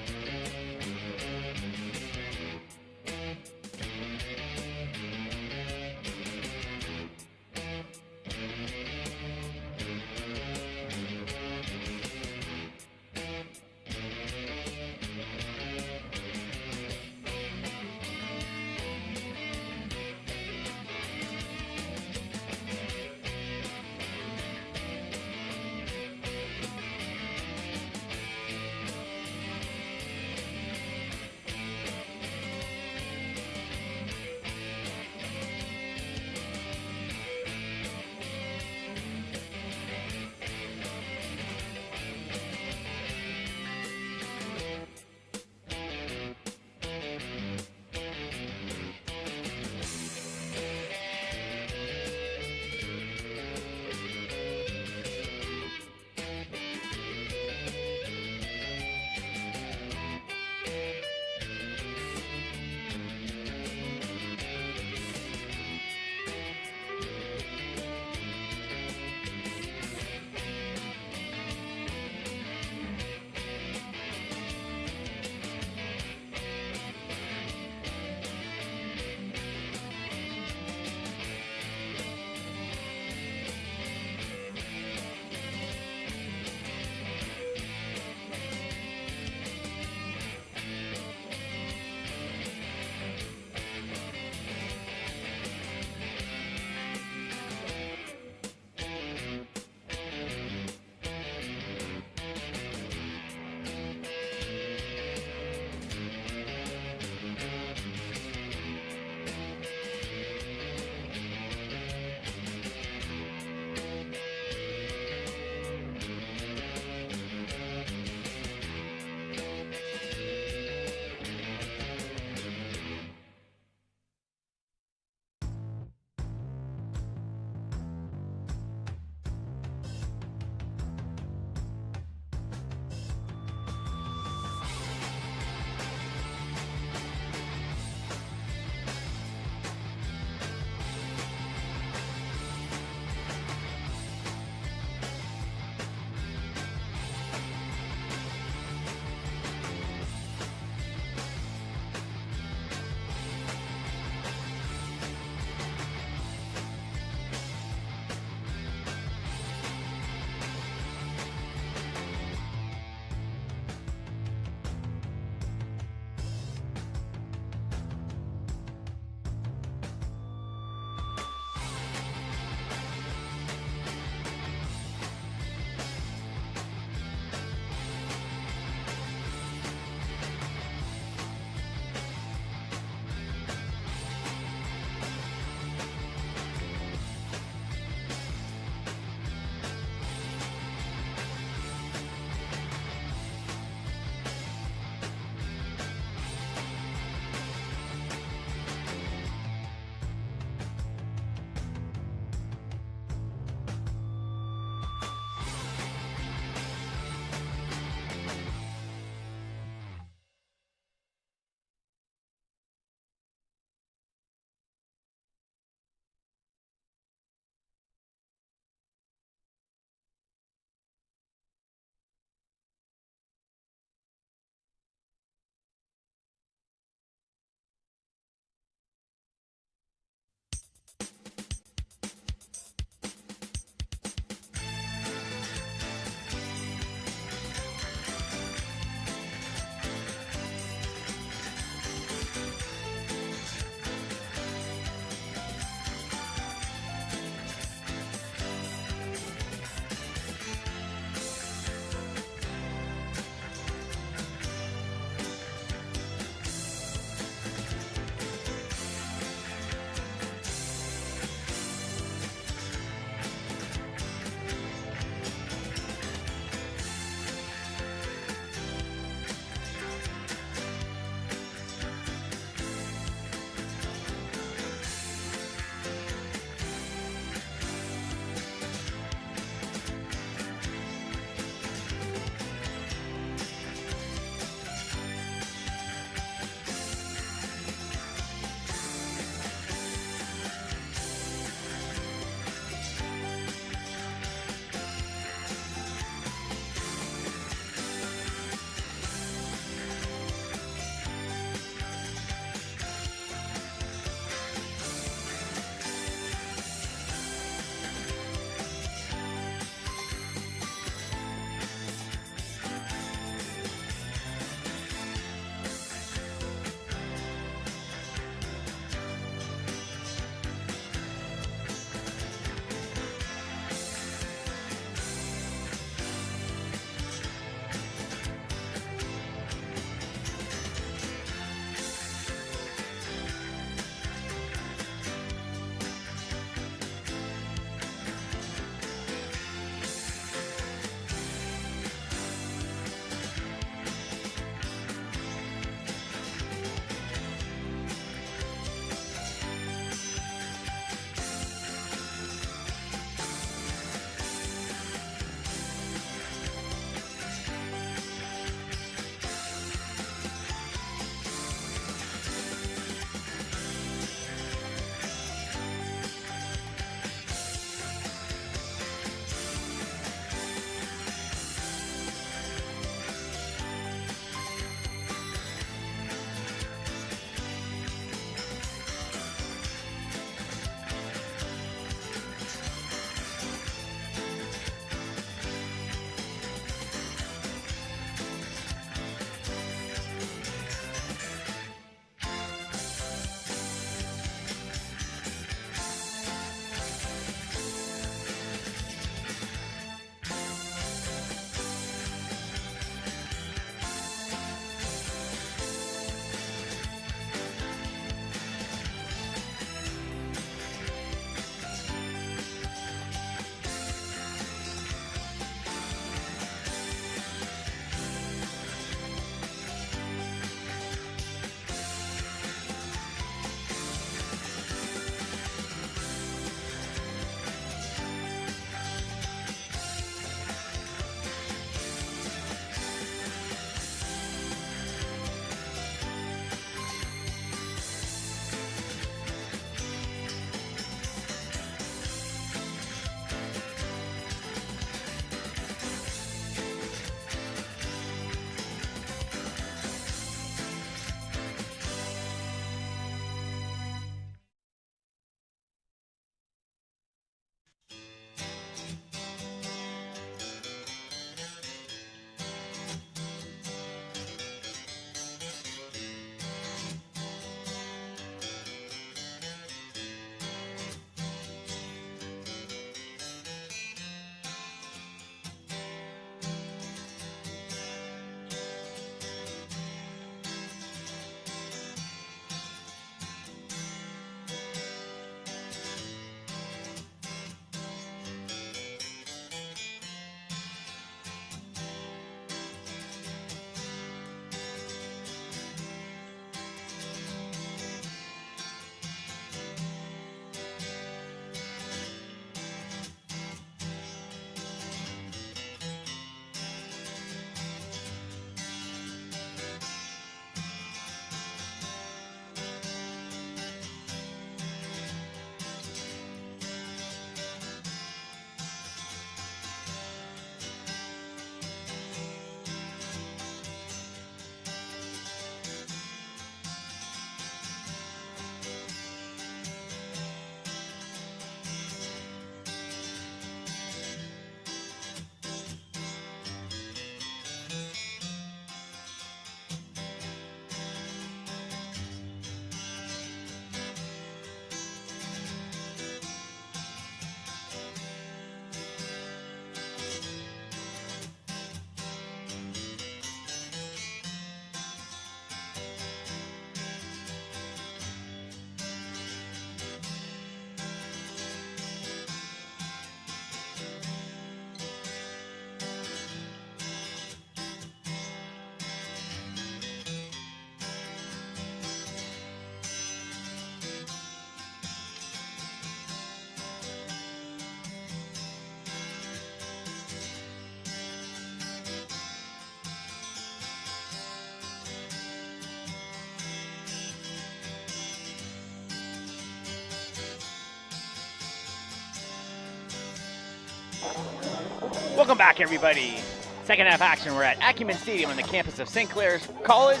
Welcome back, everybody. Second half action. We're at Acumen Stadium on the campus of St. Clair College.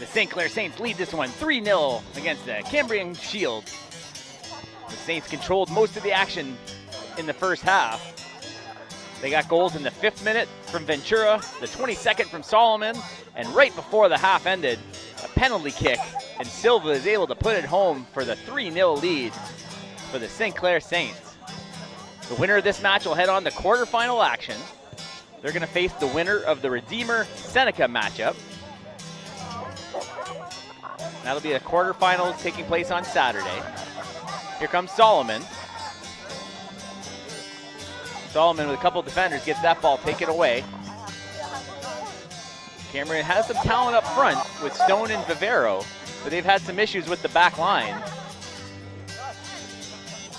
The St. Clair Saints lead this one 3-0 against the Cambrian Shield. The Saints controlled most of the action in the first half. They got goals in the 5th minute from Ventura, the 22nd from Solomon, and right before the half ended, a penalty kick, and Silva is able to put it home for the 3-0 lead for the St. Clair Saints. The winner of this match will head on to quarterfinal action. They're going to face the winner of the Redeemer-Seneca matchup. That'll be the quarterfinals taking place on Saturday. Here comes Solomon. Solomon with a couple of defenders gets that ball taken away. Cambrian has some talent up front with Stone and Vivero, but they've had some issues with the back line,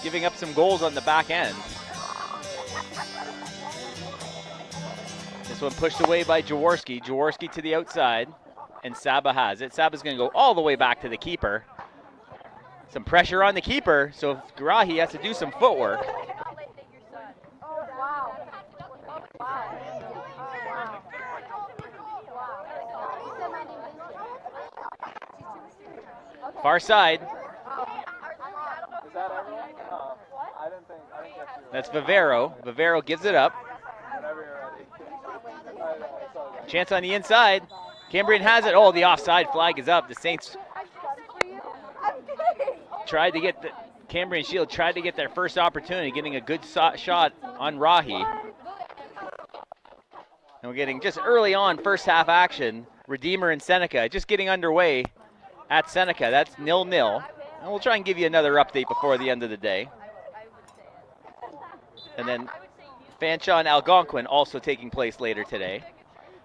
giving up some goals on the back end. This one pushed away by Jaworski. Jaworski to the outside, and Saba has it. Saba's going to go all the way back to the keeper. Some pressure on the keeper, so Garahi has to do some footwork. Far side. That's Vivero. Vivero gives it up. Chance on the inside. Cambrian has it. Oh, the offside flag is up. The Saints tried to get the Cambrian Shield tried to get their first opportunity, getting a good shot on Rahi. And we're getting just early on first half action. Redeemer and Seneca just getting underway at Seneca. That's 0-0. And we'll try and give you another update before the end of the day. And then Fanshawe and Algonquin also taking place later today.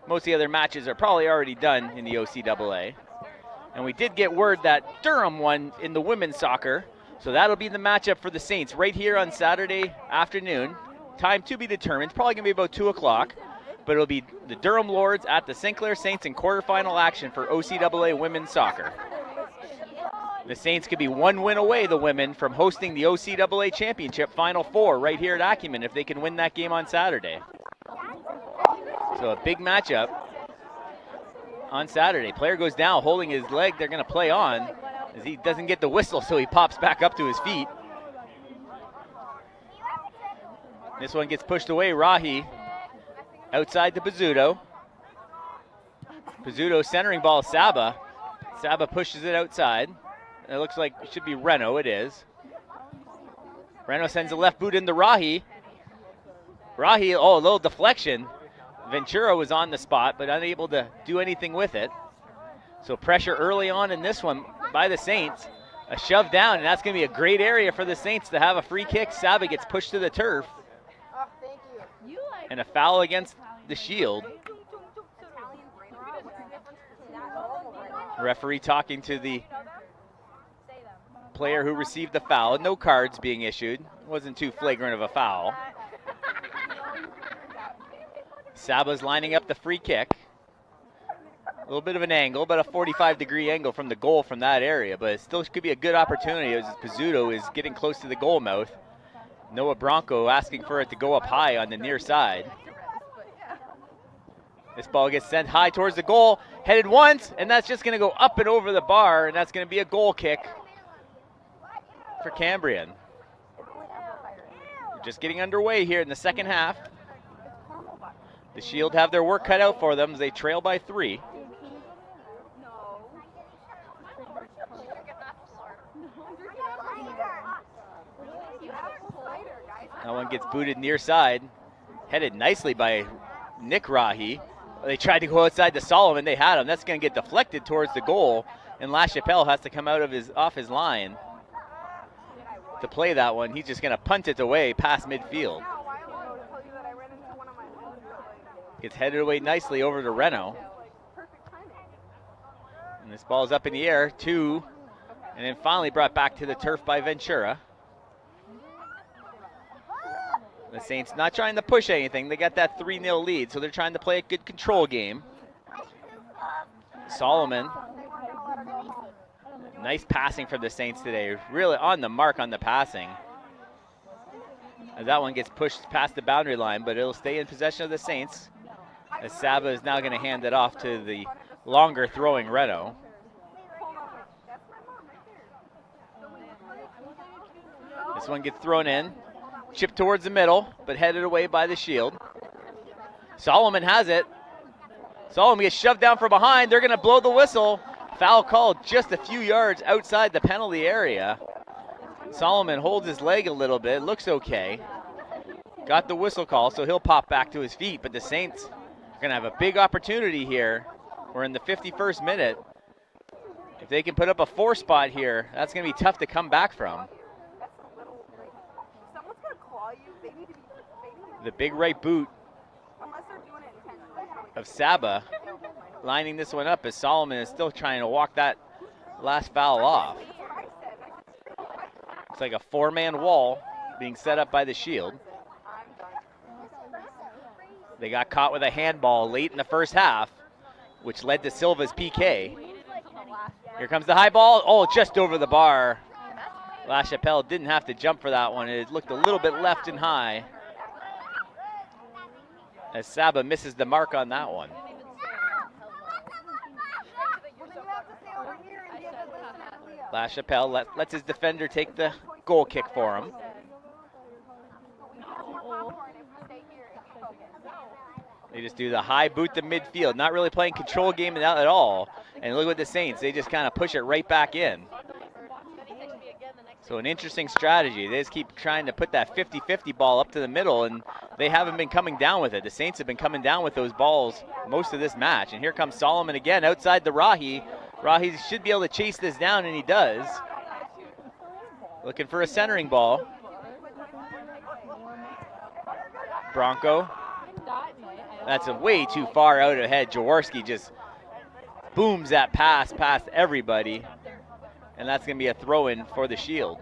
Most of the other matches are probably already done in the OCAA. And we did get word that Durham won in the women's soccer. So that'll be the matchup for the Saints right here on Saturday afternoon. Time to be determined. It's probably going to be about 2 o'clock. But it'll be the Durham Lords at the St. Clair Saints in quarterfinal action for OCAA women's soccer. The Saints could be one win away, the women, from hosting the OCAA Championship Final Four right here at Acumen if they can win that game on Saturday. So a big matchup on Saturday. Player goes down holding his leg. They're going to play on as he doesn't get the whistle, so he pops back up to his feet. This one gets pushed away. Rahi outside to Pizzuto. Pizzuto centering ball, Saba. Saba pushes it outside. It looks like it should be Reno. It is. Reno sends a left boot into Rahi. Rahi, oh, a little deflection. Ventura was on the spot, but unable to do anything with it. So pressure early on in this one by the Saints. A shove down, and that's going to be a great area for the Saints to have a free kick. Saba gets pushed to the turf. And a foul against the Shield. Referee talking to the player who received the foul. No cards being issued. Wasn't too flagrant of a foul. Saba's lining up the free kick. A little bit of an angle, about a 45-degree angle from the goal from that area, but it still could be a good opportunity as Pizzuto is getting close to the goal mouth. Noah Bronco asking for it to go up high on the near side. This ball gets sent high towards the goal, headed once, and that's just going to go up and over the bar, and that's going to be a goal kick for Cambrian. We're just getting underway here in the second half. The Shield have their work cut out for them as they trail by 3. That one gets booted near side. Headed nicely by Nick Rahi. They tried to go outside to Solomon. They had him. That's going to get deflected towards the goal. And LaChapelle has to come out of off his line to play that one. He's just going to punt it away past midfield. Gets headed away nicely over to Reno. And this ball is up in the air, 2. And then finally brought back to the turf by Ventura. The Saints not trying to push anything. They got that 3-0 lead, so they're trying to play a good control game. Solomon. Nice passing from the Saints today. Really on the mark on the passing. as that one gets pushed past the boundary line, but it'll stay in possession of the Saints, as Saba is now going to hand it off to the longer throwing Reno. This one gets thrown in, chipped towards the middle, but headed away by the Shield. Solomon has it. Solomon gets shoved down from behind. They're going to blow the whistle. Foul called just a few yards outside the penalty area. Solomon holds his leg a little bit, looks okay. Got the whistle call, so he'll pop back to his feet, but the Saints are going to have a big opportunity here. We're in the 51st minute. If they can put up a 4 spot here, that's going to be tough to come back from. The big right boot of Saba lining this one up as Solomon is still trying to walk that last foul off. It's like a 4-man wall being set up by the Shield. They got caught with a handball late in the first half, which led to Silva's PK. Here comes the high ball. Oh, just over the bar. LaChapelle didn't have to jump for that one. It looked a little bit left and high, as Saba misses the mark on that one. LaChapelle lets his defender take the goal kick for him. They just do the high boot to midfield, not really playing control game at all. And look at the Saints, they just kind of push it right back in. So an interesting strategy. They just keep trying to put that 50-50 ball up to the middle, and they haven't been coming down with it. The Saints have been coming down with those balls most of this match. And here comes Solomon again outside the Rahi. Rahi should be able to chase this down, and he does. Looking for a centering ball. Bronco. That's a way too far out ahead. Jaworski just booms that pass past everybody. And that's going to be a throw-in for the Shield.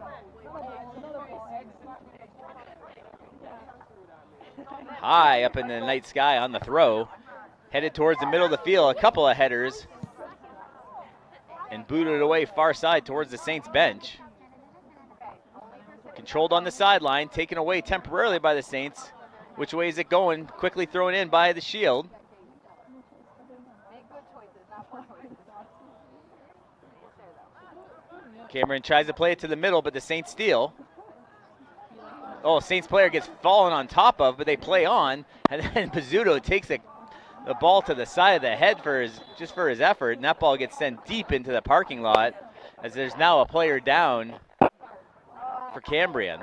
High up in the night sky on the throw. Headed towards the middle of the field. A couple of headers. And booted away far side towards the Saints bench. Controlled on the sideline. Taken away temporarily by the Saints. Which way is it going? Quickly thrown in by the Shield. Cambrian tries to play it to the middle, but the Saints steal. Oh, Saints player gets fallen on top of, but they play on. And then Pizzuto takes the ball to the side of the head for his effort, and that ball gets sent deep into the parking lot as there's now a player down for Cambrian.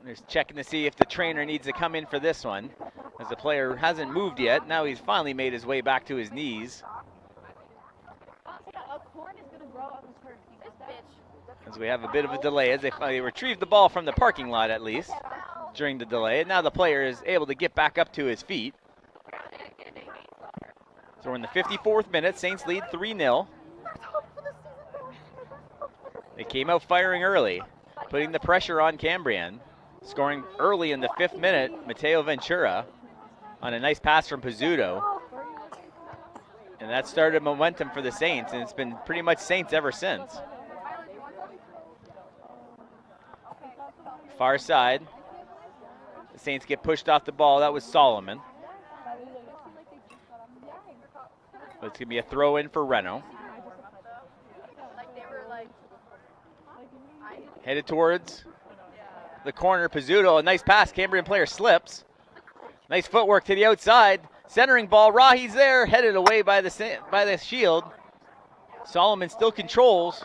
They're checking to see if the trainer needs to come in for this one, as the player hasn't moved yet. Now he's finally made his way back to his knees. As we have a bit of a delay as they finally retrieve the ball from the parking lot, at least during the delay. And now the player is able to get back up to his feet. So we're in the 54th minute. Saints lead 3-0. They came out firing early, putting the pressure on Cambrian. Scoring early in the 5th minute, Mateo Ventura on a nice pass from Pizzuto. And that started momentum for the Saints, and it's been pretty much Saints ever since. Far side. The Saints get pushed off the ball. That was Solomon. But it's going to be a throw in for Reno. Headed towards the corner, Pizzuto, a nice pass. Cambrian player slips. Nice footwork to the outside. Centering ball, Rahi's there, headed away by the Shield. Solomon still controls.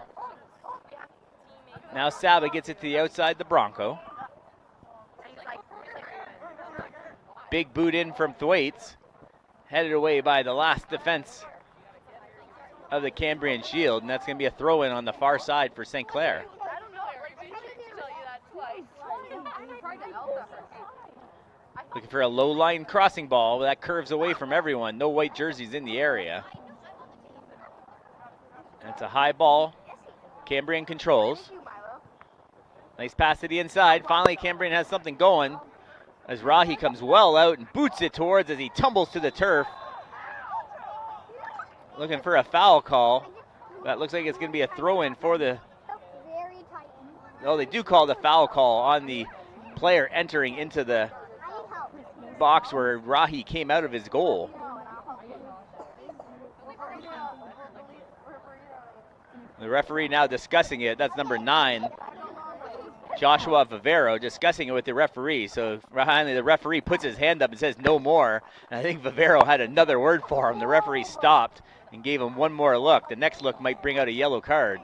Now Saba gets it to the outside, the Bronco. Big boot in from Thwaites. Headed away by the last defense of the Cambrian Shield, and that's going to be a throw-in on the far side for St. Clair. Looking for a low-line crossing ball that curves away from everyone. No white jerseys in the area. And it's a high ball. Cambrian controls. Nice pass to the inside. Finally, Cambrian has something going as Rahi comes well out and boots it towards as he tumbles to the turf. Looking for a foul call. That looks like it's going to be a throw-in for the Oh, they do call the foul call on the player entering into the box where Rahi came out of his goal. The referee now discussing it. That's number 9, Joshua Vivero, discussing it with the referee. So finally the referee puts his hand up and says no more. And I think Vivero had another word for him. The referee stopped and gave him one more look. The next look might bring out a yellow card.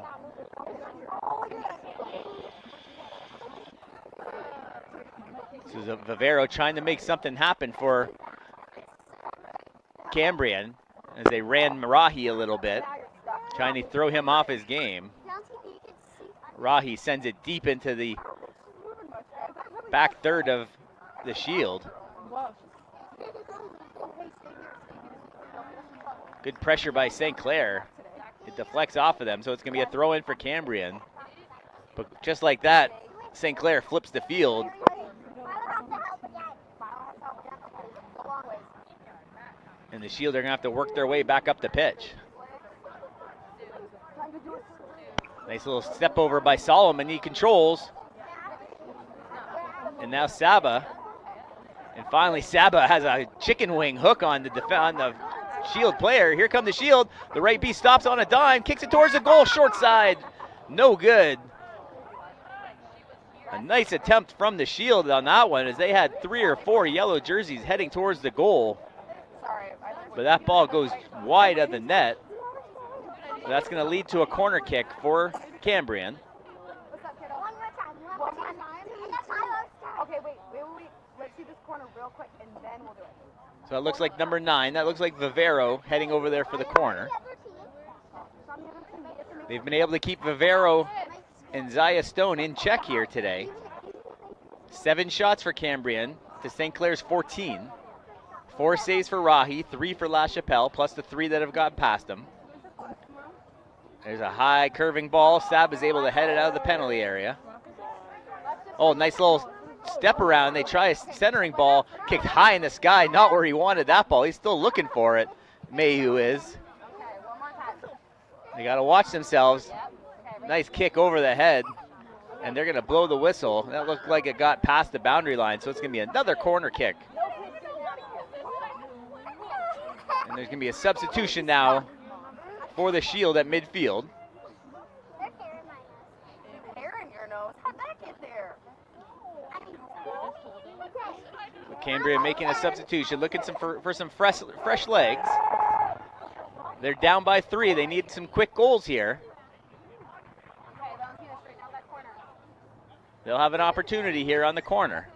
So Vivero trying to make something happen for Cambrian as they ran Rahi a little bit, trying to throw him off his game. Rahi sends it deep into the back third of the Shield. Good pressure by St. Clair. It deflects off of them, so it's going to be a throw in for Cambrian. But just like that, St. Clair flips the field. And the Shield are going to have to work their way back up the pitch. Nice little step over by Solomon. He controls. And now Saba. And finally Saba has a chicken wing hook on the Shield player. Here come the Shield. The right B stops on a dime. Kicks it towards the goal. Short side. No good. A nice attempt from the Shield on that one as they had 3 or 4 yellow jerseys heading towards the goal. But that ball goes wide of the net. So that's going to lead to a corner kick for Cambrian. Okay, wait. Let's see this corner real quick and then we'll do it. So it looks like number 9. That looks like Vivero heading over there for the corner. They've been able to keep Vivero and Zaya Stone in check here today. 7 shots for Cambrian to St. Clair's 14. 4 saves for Rahi, 3 for La Chapelle, plus the 3 that have gotten past him. There's a high curving ball. Sab is able to head it out of the penalty area. Oh, nice little step around. They try a centering ball, kicked high in the sky, not where he wanted that ball. He's still looking for it, Mayhew is. They got to watch themselves. Nice kick over the head, and they're going to blow the whistle. That looked like it got past the boundary line, so it's going to be another corner kick. And there's going to be a substitution now for the Shield at midfield. Cambrian making a substitution, looking for some fresh legs. They're down by 3. They need some quick goals here. They'll have an opportunity here on the corner.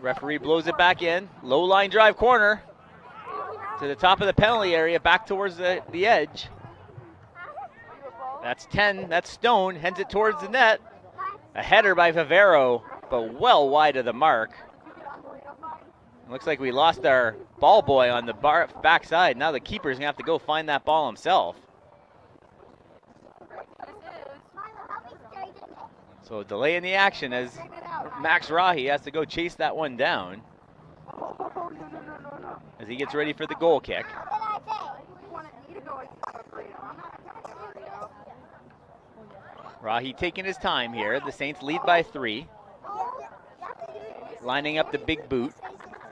Referee blows it back in. Low line drive corner to the top of the penalty area, back towards the edge. That's 10. That's Stone. Heads it towards the net. A header by Vivero, but well wide of the mark. Looks like we lost our ball boy on the backside. Now the keeper's gonna have to go find that ball himself. So delay in the action as Max Rahi has to go chase that one down as he gets ready for the goal kick. Rahi taking his time here. The Saints lead by 3. Lining up the big boot.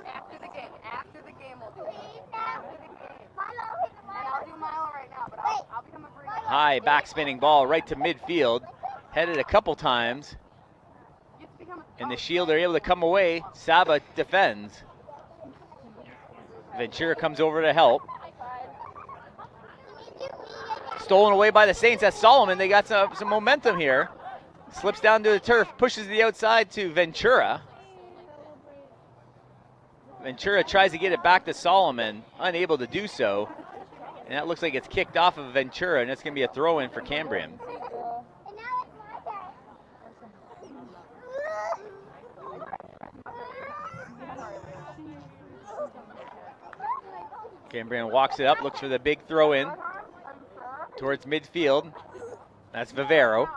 After the game we'll do it. After the game. And I'll do Milo right now, but I'll become a free. High back spinning ball right to midfield. Headed a couple times. And the Shield are able to come away. Saba defends. Ventura comes over to help. Stolen away by the Saints. That's Solomon. They got some momentum here. Slips down to the turf, pushes the outside to Ventura. Ventura tries to get it back to Solomon, unable to do so. And that looks like it's kicked off of Ventura, and it's going to be a throw-in for Cambrian. Cambrian walks it up, looks for the big throw-in towards midfield. That's Vivero.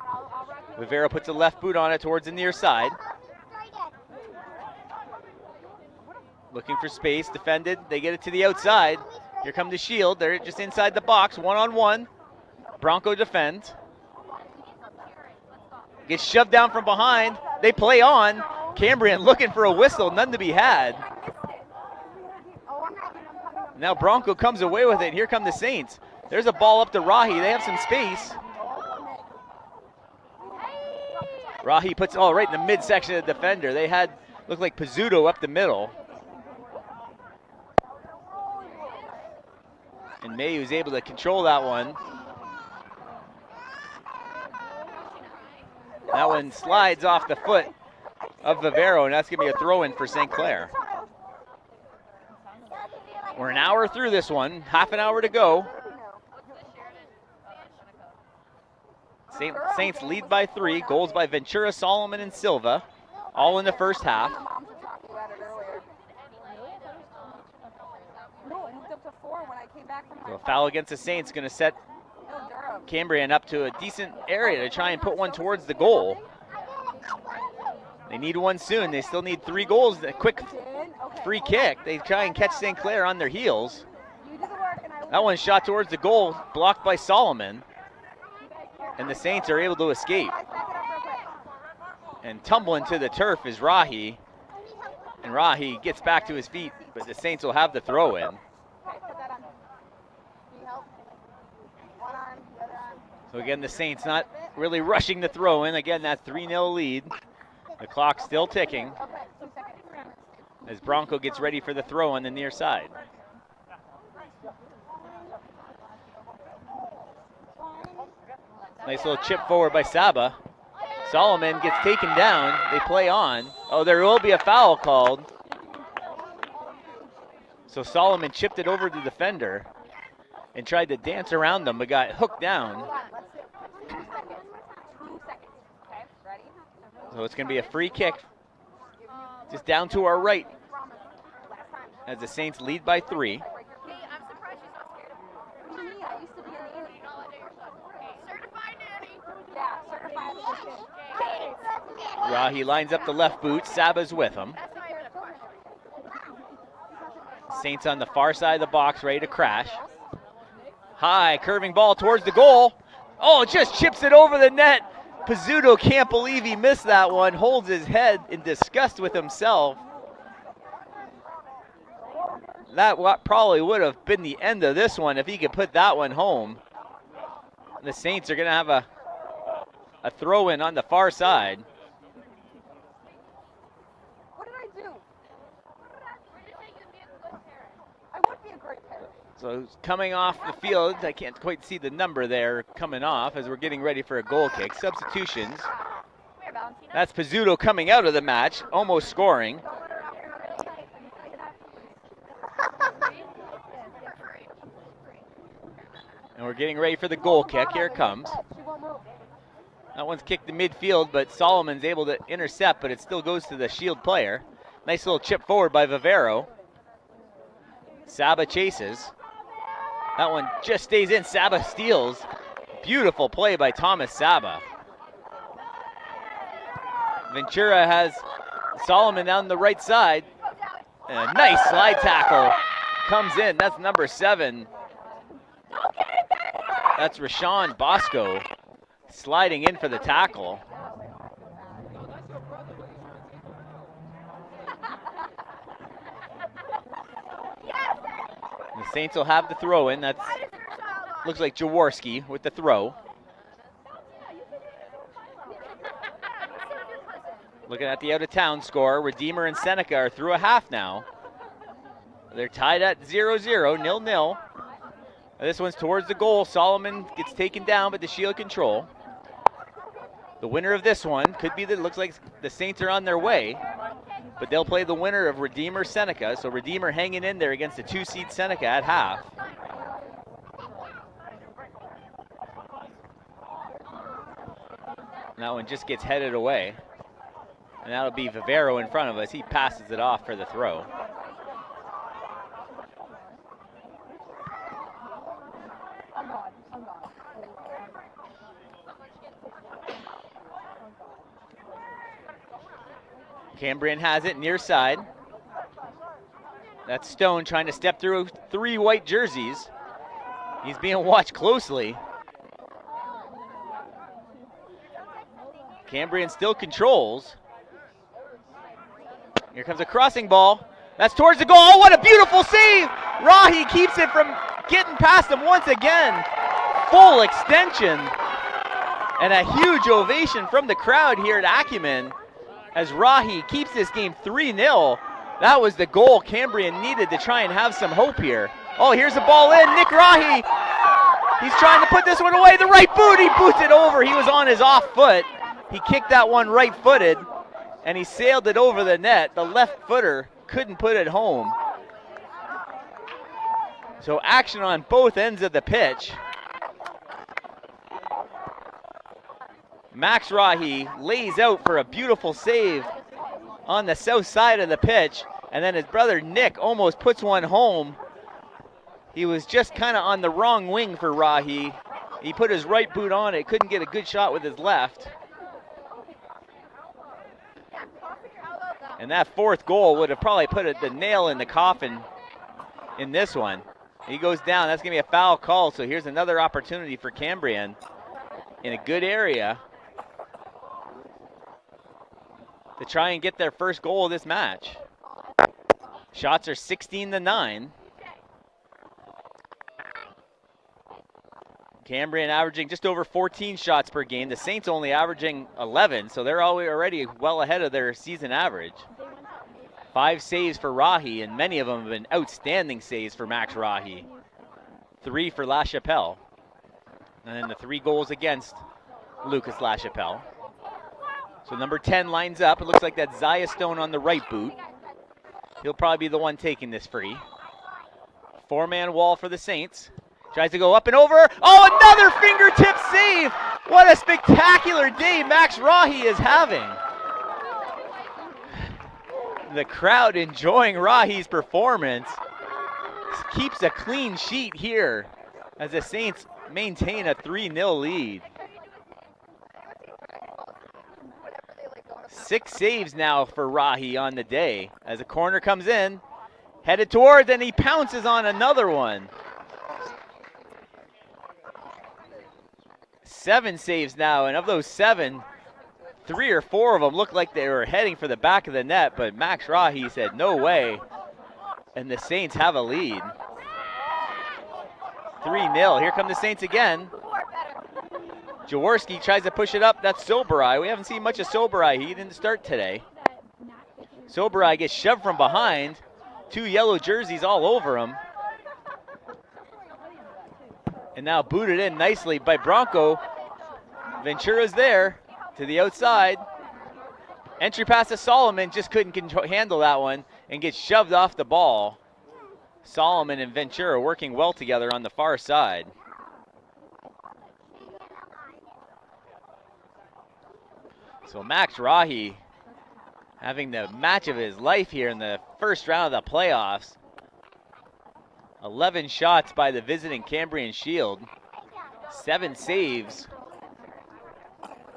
Vivero puts a left boot on it towards the near side. Looking for space, defended. They get it to the outside. Here come the Shield. They're just inside the box, one-on-one. Bronco defends. Gets shoved down from behind. They play on. Cambrian looking for a whistle, none to be had. Now Bronco comes away with it. Here come the Saints. There's a ball up to Rahi. They have some space. Rahi puts it all right in the midsection of the defender. They had, looked like Pizzuto up the middle. And May was able to control that one. That one slides off the foot of Vivero, and that's going to be a throw-in for St. Clair. We're an hour through this one, half an hour to go. Saints lead by 3, goals by Ventura, Solomon, and Silva, all in the first half. So a foul against the Saints going to set Cambrian up to a decent area to try and put one towards the goal. They need one soon. They still need 3 goals. A quick free kick. They try and catch St. Clair on their heels. That one shot towards the goal, blocked by Solomon. And the Saints are able to escape. And tumbling to the turf is Rahi. And Rahi gets back to his feet, but the Saints will have the throw in. So again, the Saints not really rushing the throw in. Again, that 3-0 lead. The clock's still ticking as Bronco gets ready for the throw on the near side. Nice little chip forward by Saba. Solomon gets taken down. They play on. Oh, there will be a foul called. So Solomon chipped it over to the defender and tried to dance around them, but got hooked down. So it's going to be a free kick just down to our right as the Saints lead by 3. Rahi lines up the left boot. Saba's with him. Saints on the far side of the box, ready to crash. High, curving ball towards the goal. Oh, just chips it over the net. Pizzuto can't believe he missed that one. Holds his head in disgust with himself. That probably would have been the end of this one if he could put that one home. The Saints are going to have a throw-in on the far side. What did I do? I would be a great parent. So coming off the field, I can't quite see the number there coming off as we're getting ready for a goal kick. Substitutions. That's Pizzuto coming out of the match, almost scoring. And we're getting ready for the goal kick. Here it comes. That one's kicked to midfield, but Solomon's able to intercept, but it still goes to the Shield player. Nice little chip forward by Vivero. Saba chases. That one just stays in. Saba steals. Beautiful play by Thomas Saba. Ventura has Solomon down the right side. And a nice slide tackle comes in. That's number 7. That's Rashawn Bosco sliding in for the tackle. The Saints will have the throw in. That's looks like Jaworski with the throw. Looking at the out-of-town score, Redeemer and Seneca are through a half now. They're tied at 0-0, 0-0. This one's towards the goal. Solomon gets taken down, but the Shield control. The winner of this one could be that it looks like the Saints are on their way, but they'll play the winner of Redeemer Seneca. So Redeemer hanging in there against the 2-seed Seneca at half. And that one just gets headed away. And that'll be Vivero in front of us. He passes it off for the throw. Cambrian has it near side. That's Stone trying to step through 3 white jerseys. He's being watched closely. Cambrian still controls. Here comes a crossing ball. That's towards the goal. Oh, what a beautiful save! Rahi keeps it from getting past him once again. Full extension. And a huge ovation from the crowd here at Acumen as Rahi keeps this game 3-0. That was the goal Cambrian needed to try and have some hope here. Oh, here's the ball in. Nick Rahi. He's trying to put this one away. The right boot. He boots it over. He was on his off foot. He kicked that one right-footed, and he sailed it over the net. The left footer couldn't put it home. So action on both ends of the pitch. Max Rahi lays out for a beautiful save on the south side of the pitch, and then his brother Nick almost puts one home. He was just kind of on the wrong wing for Rahi. He put his right boot on it, couldn't get a good shot with his left. And that fourth goal would have probably put the nail in the coffin in this one. He goes down, that's gonna be a foul call, so here's another opportunity for Cambrian in a good area to try and get their first goal of this match. Shots are 16-9. Cambrian averaging just over 14 shots per game. The Saints only averaging 11, so they're already well ahead of their season average. 5 saves for Rahi, and many of them have been outstanding saves for Max Rahi. 3 for La Chapelle. And then the 3 goals against Lucas La Chapelle. So number 10 lines up. It looks like that's Zaya Stone on the right boot. He'll probably be the one taking this free. 4-man wall for the Saints. Tries to go up and over. Oh, another fingertip save! What a spectacular day Max Rahi is having. The crowd enjoying Rahi's performance. Keeps a clean sheet here as the Saints maintain a 3-0 lead. 6 saves now for Rahi on the day as a corner comes in, headed towards, and he pounces on another one. 7 saves now, and of those 7, 3 or 4 of them looked like they were heading for the back of the net, but Max Rahi said no way, and the Saints have a lead. 3-0. Here come the Saints again. Jaworski tries to push it up. That's Soberai. We haven't seen much of Soberai. He didn't start today. Soberai gets shoved from behind. 2 yellow jerseys all over him. And now booted in nicely by Bronco. Ventura's there to the outside. Entry pass to Solomon, just couldn't handle that one and gets shoved off the ball. Solomon and Ventura working well together on the far side. So Max Rahi having the match of his life here in the first round of the playoffs. 11 shots by the visiting Cambrian Shield. 7 saves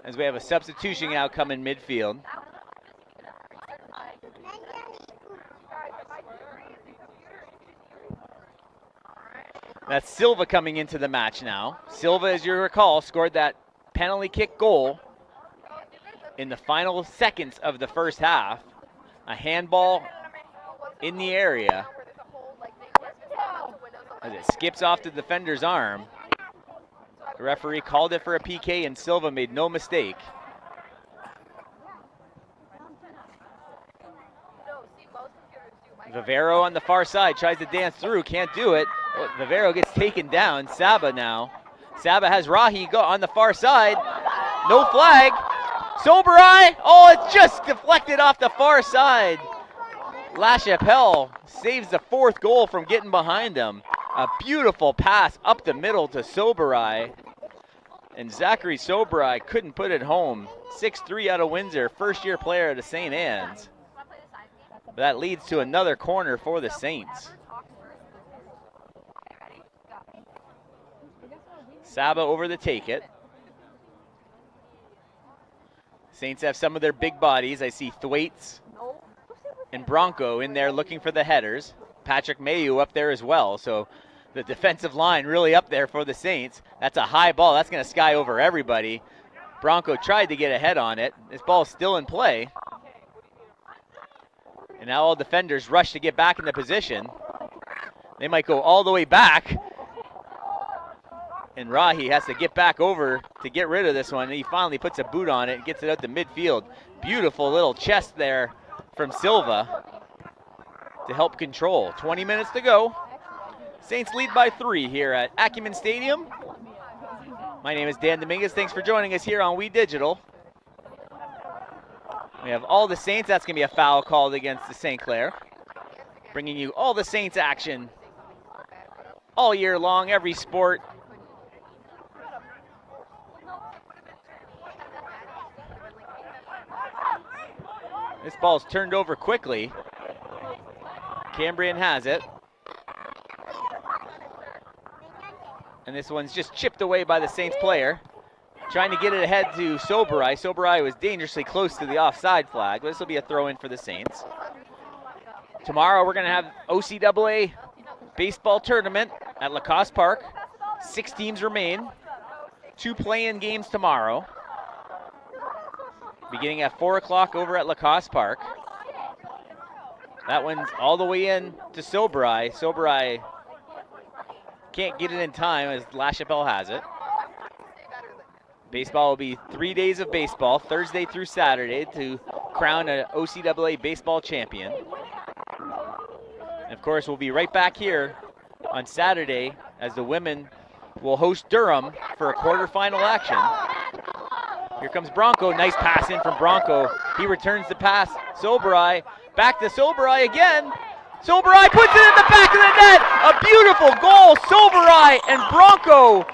as we have a substitution outcome in midfield. That's Silva coming into the match now. Silva, as you recall, scored that penalty kick goal in the final seconds of the first half. A handball in the area as it skips off the defender's arm. The referee called it for a PK and Silva made no mistake. Vivero on the far side tries to dance through, can't do it. Vivero gets taken down. Saba now. Saba has Rahi go on the far side. No flag. Soberai. Oh, it's just deflected off the far side. La Chapelle saves the 4th goal from getting behind him. A beautiful pass up the middle to Soberai. And Zachary Soberai couldn't put it home. 6'3" out of Windsor, first-year player at the St. Anne's. But that leads to another corner for the Saints. Saba over to take it. Saints have some of their big bodies. I see Thwaites and Bronco in there looking for the headers. Patrick Mayu up there as well. So the defensive line really up there for the Saints. That's a high ball. That's going to sky over everybody. Bronco tried to get ahead on it. This ball's still in play. And now all defenders rush to get back into position. They might go all the way back. And Rahi has to get back over to get rid of this one. And he finally puts a boot on it and gets it out to midfield. Beautiful little chest there from Silva to help control. 20 minutes to go. Saints lead by 3 here at Acumen Stadium. My name is Dan Dominguez. Thanks for joining us here on We Digital. We have all the Saints. That's going to be a foul called against the St. Clair. Bringing you all the Saints action all year long, every sport. This ball's turned over quickly. Cambrian has it. And this one's just chipped away by the Saints player. Trying to get it ahead to Soberai. Soberai was dangerously close to the offside flag. This will be a throw-in for the Saints. Tomorrow we're going to have OCAA baseball tournament at Lacoste Park. 6 teams remain. 2 play-in games tomorrow. Beginning at 4 o'clock over at Lacoste Park. That one's all the way in to Soberai. Soberai can't get it in time as LaChapelle has it. Baseball will be 3 days of baseball, Thursday through Saturday, to crown an OCAA baseball champion. And of course, we'll be right back here on Saturday as the women will host Durham for a quarterfinal action. Here comes Bronco. Nice pass in from Bronco. He returns the pass. Soberai. Back to Soberai again. Soberai puts it in the back of the net. A beautiful goal. Soberai and Bronco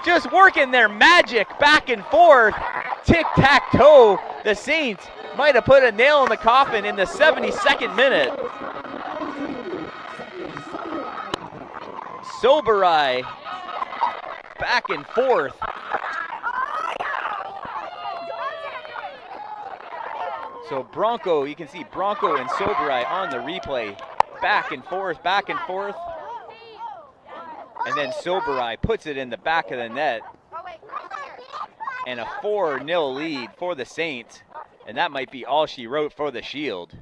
just working their magic back and forth. Tic-tac-toe. The Saints might have put a nail in the coffin in the 72nd minute. Soberai back and forth. So Bronco, you can see Bronco and Soberai on the replay. Back and forth, back and forth. And then Soberai puts it in the back of the net. And a 4-0 lead for the Saints. And that might be all she wrote for the Shield.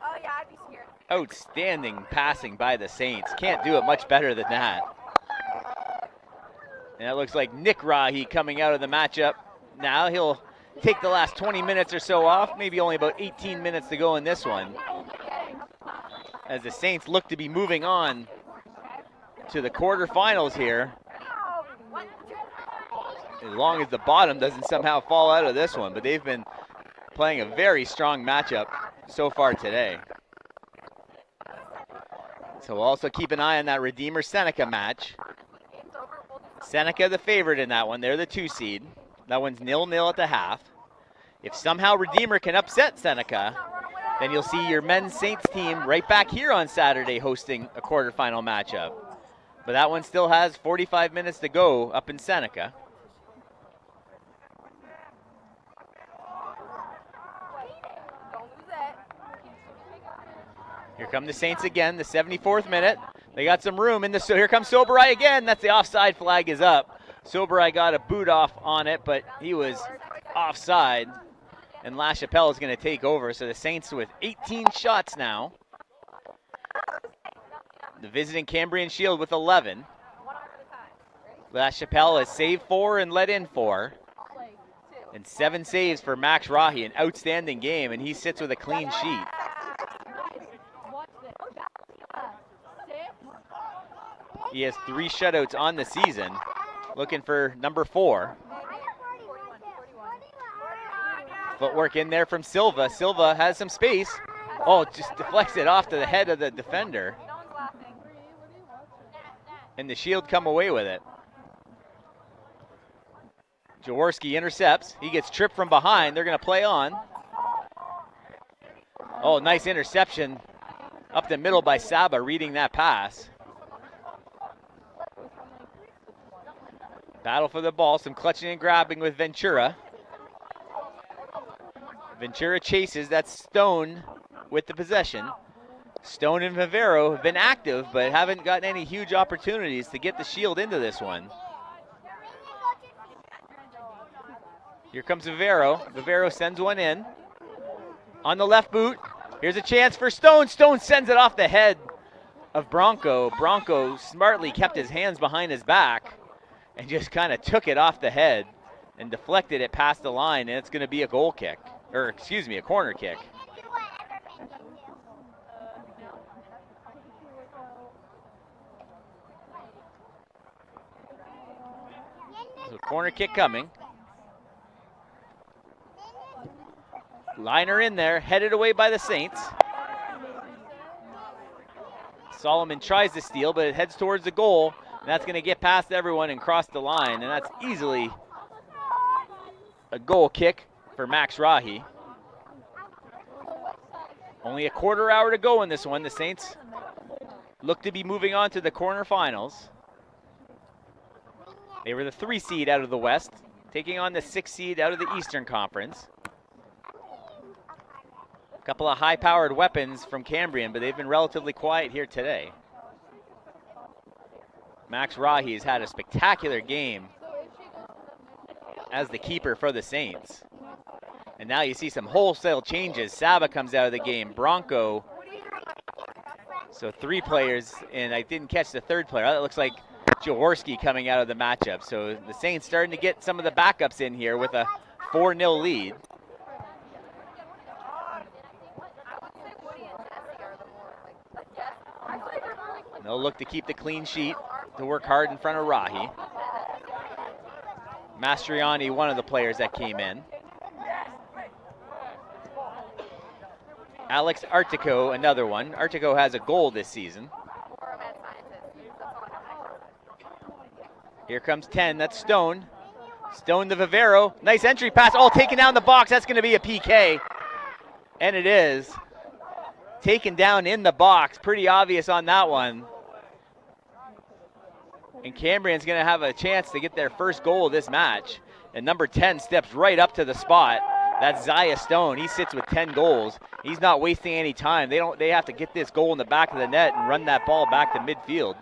Oh yeah, I'd be scared. Outstanding passing by the Saints. Can't do it much better than that. And it looks like Nick Rahi coming out of the matchup. Now he'll take the last 20 minutes or so off, maybe only about 18 minutes to go in this one. As the Saints look to be moving on to the quarterfinals here. As long as the bottom doesn't somehow fall out of this one, but they've been playing a very strong matchup so far today. So we'll also keep an eye on that Redeemer-Seneca match. Seneca the favorite in that one. They're the 2 seed. That one's 0-0 at the half. If somehow Redeemer can upset Seneca, then you'll see your men's Saints team right back here on Saturday hosting a quarterfinal matchup. But that one still has 45 minutes to go up in Seneca. Here come the Saints again, the 74th minute. They got some room in the, so here comes Soberai again. That's the offside flag is up. Soberai got a boot off on it, but he was offside. And LaChapelle is going to take over. So the Saints with 18 shots now. The visiting Cambrian Shield with 11. LaChapelle has saved 4 and let in 4. And 7 saves for Max Rahi, an outstanding game, and he sits with a clean sheet. He has 3 shutouts on the season, looking for number 4. Footwork in there from Silva. Silva has some space. Oh, just deflects it off to the head of the defender. And the Shield come away with it. Jaworski intercepts. He gets tripped from behind. They're going to play on. Oh, nice interception up the middle by Saba, reading that pass. Battle for the ball, some clutching and grabbing with Ventura. Ventura chases, that's Stone with the possession. Stone and Vivero have been active, but haven't gotten any huge opportunities to get the Shield into this one. Here comes Vivero. Vivero sends one in. On the left boot, here's a chance for Stone. Stone sends it off the head of Bronco. Bronco smartly kept his hands behind his back and just kind of took it off the head and deflected it past the line, and it's going to be a goal kick, or excuse me, a corner kick. So corner kick coming. Liner in there, headed away by the Saints. Solomon tries to steal, but it heads towards the goal. And that's going to get past everyone and cross the line. And that's easily a goal kick for Max Rahi. Only a quarter hour to go in this one. The Saints look to be moving on to the quarterfinals. They were the 3 seed out of the West, taking on the 6 seed out of the Eastern Conference. A couple of high-powered weapons from Cambrian, but they've been relatively quiet here today. Max Rahi has had a spectacular game as the keeper for the Saints. And now you see some wholesale changes. Saba comes out of the game. Bronco. So 3 players, and I didn't catch the 3rd player. That looks like Jaworski coming out of the matchup. So the Saints starting to get some of the backups in here with a 4-0 lead. They'll look to keep the clean sheet, to work hard in front of Rahi. Mastriani, one of the players that came in. Alex Artico, another one. Artico has a goal this season. Here comes 10, that's Stone. Stone to Vivero, nice entry pass, all taken down the box. That's gonna be a PK, and it is. Taken down in the box, pretty obvious on that one. And Cambrian's gonna have a chance to get their first goal of this match. And number 10 steps right up to the spot. That's Zaya Stone. He sits with 10 goals. He's not wasting any time. They have to get this goal in the back of the net and run that ball back to midfield.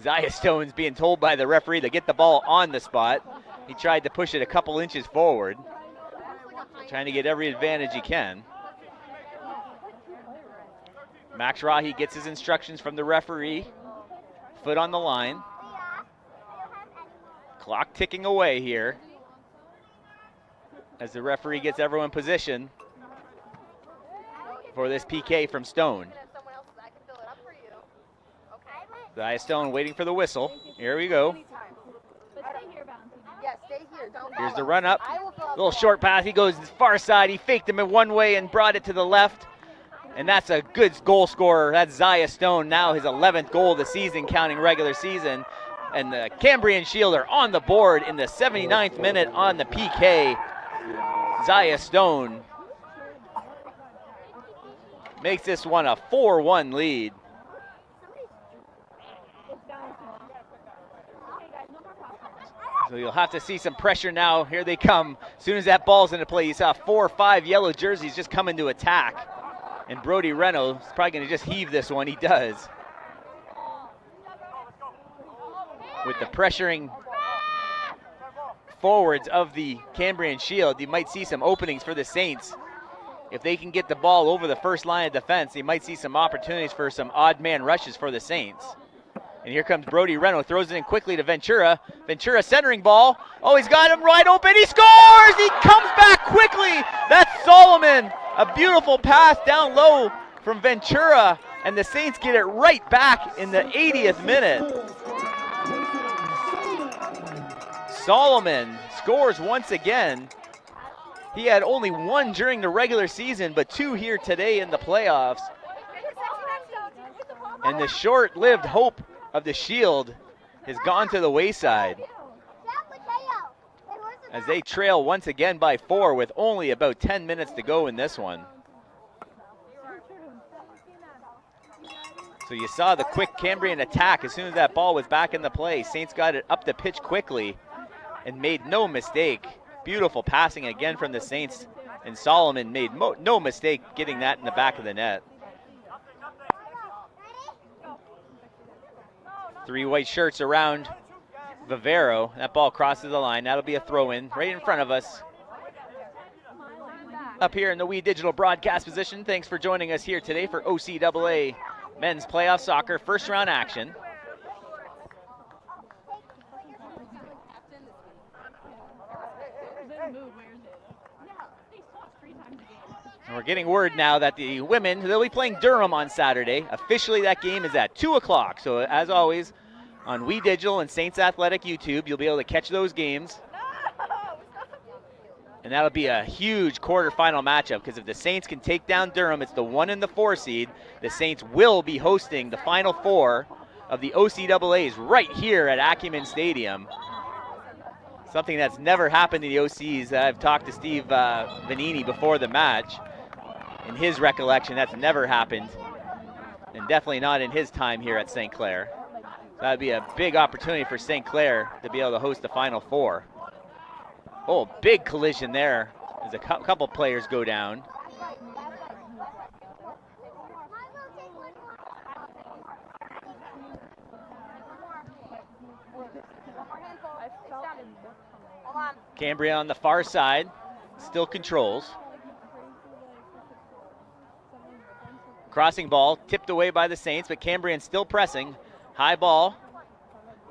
Zaya Stone's being told by the referee to get the ball on the spot. He tried to push it a couple inches forward, trying to get every advantage he can. Max Rahi gets his instructions from the referee. Foot on the line. Clock ticking away here as the referee gets everyone positioned for this PK from Stone. Zaya Stone waiting for the whistle. Here we go. Here's the run up. Little short pass. He goes far side. He faked him in one way and brought it to the left. And that's a good goal scorer. That's Zaya Stone, now his 11th goal of the season, counting regular season. And the Cambrian Shield are on the board in the 79th minute on the PK. Zaya Stone makes this one a 4-1 lead. So you'll have to see some pressure now. Here they come. As soon as that ball's into play, you saw 4 or 5 yellow jerseys just coming to attack. And Brody Reno is probably going to just heave this one. He does. With the pressuring forwards of the Cambrian Shield, you might see some openings for the Saints. If they can get the ball over the first line of defense, you might see some opportunities for some odd man rushes for the Saints. And here comes Brody Reno, throws it in quickly to Ventura. Ventura centering ball. Oh, he's got him right open. He scores! He comes back quickly. That's Solomon. A beautiful pass down low from Ventura. And the Saints get it right back in the 80th minute. Solomon scores once again. He had only 1 during the regular season, but 2 here today in the playoffs. And the short-lived hope of the Shield has gone to the wayside as they trail once again by 4 with only about 10 minutes to go in this one. So you saw the quick Cambrian attack as soon as that ball was back in the play. Saints got it up the pitch quickly and made no mistake. Beautiful passing again from the Saints And Solomon made no mistake getting that in the back of the net. 3 white shirts around Vivero. That ball crosses the line. That'll be a throw-in right in front of us. Up here in the We Digital broadcast position, thanks for joining us here today for OCAA Men's Playoff Soccer first round action. And we're getting word now that the women, they'll be playing Durham on Saturday. Officially, that game is at 2 o'clock. So as always, on We Digital and Saints Athletic YouTube, you'll be able to catch those games. And that'll be a huge quarterfinal matchup, because if the Saints can take down Durham, it's the 1 and the 4 seed. The Saints will be hosting the Final Four of the OCAAs right here at Acumen Stadium. Something that's never happened in the OCs. I've talked to Steve Vanini before the match. In his recollection, that's never happened, and definitely not in his time here at St. Clair. So that would be a big opportunity for St. Clair to be able to host the Final Four. Oh, big collision there as a couple players go down. Cambrian on the far side, still controls. Crossing ball, tipped away by the Saints, but Cambrian still pressing. High ball,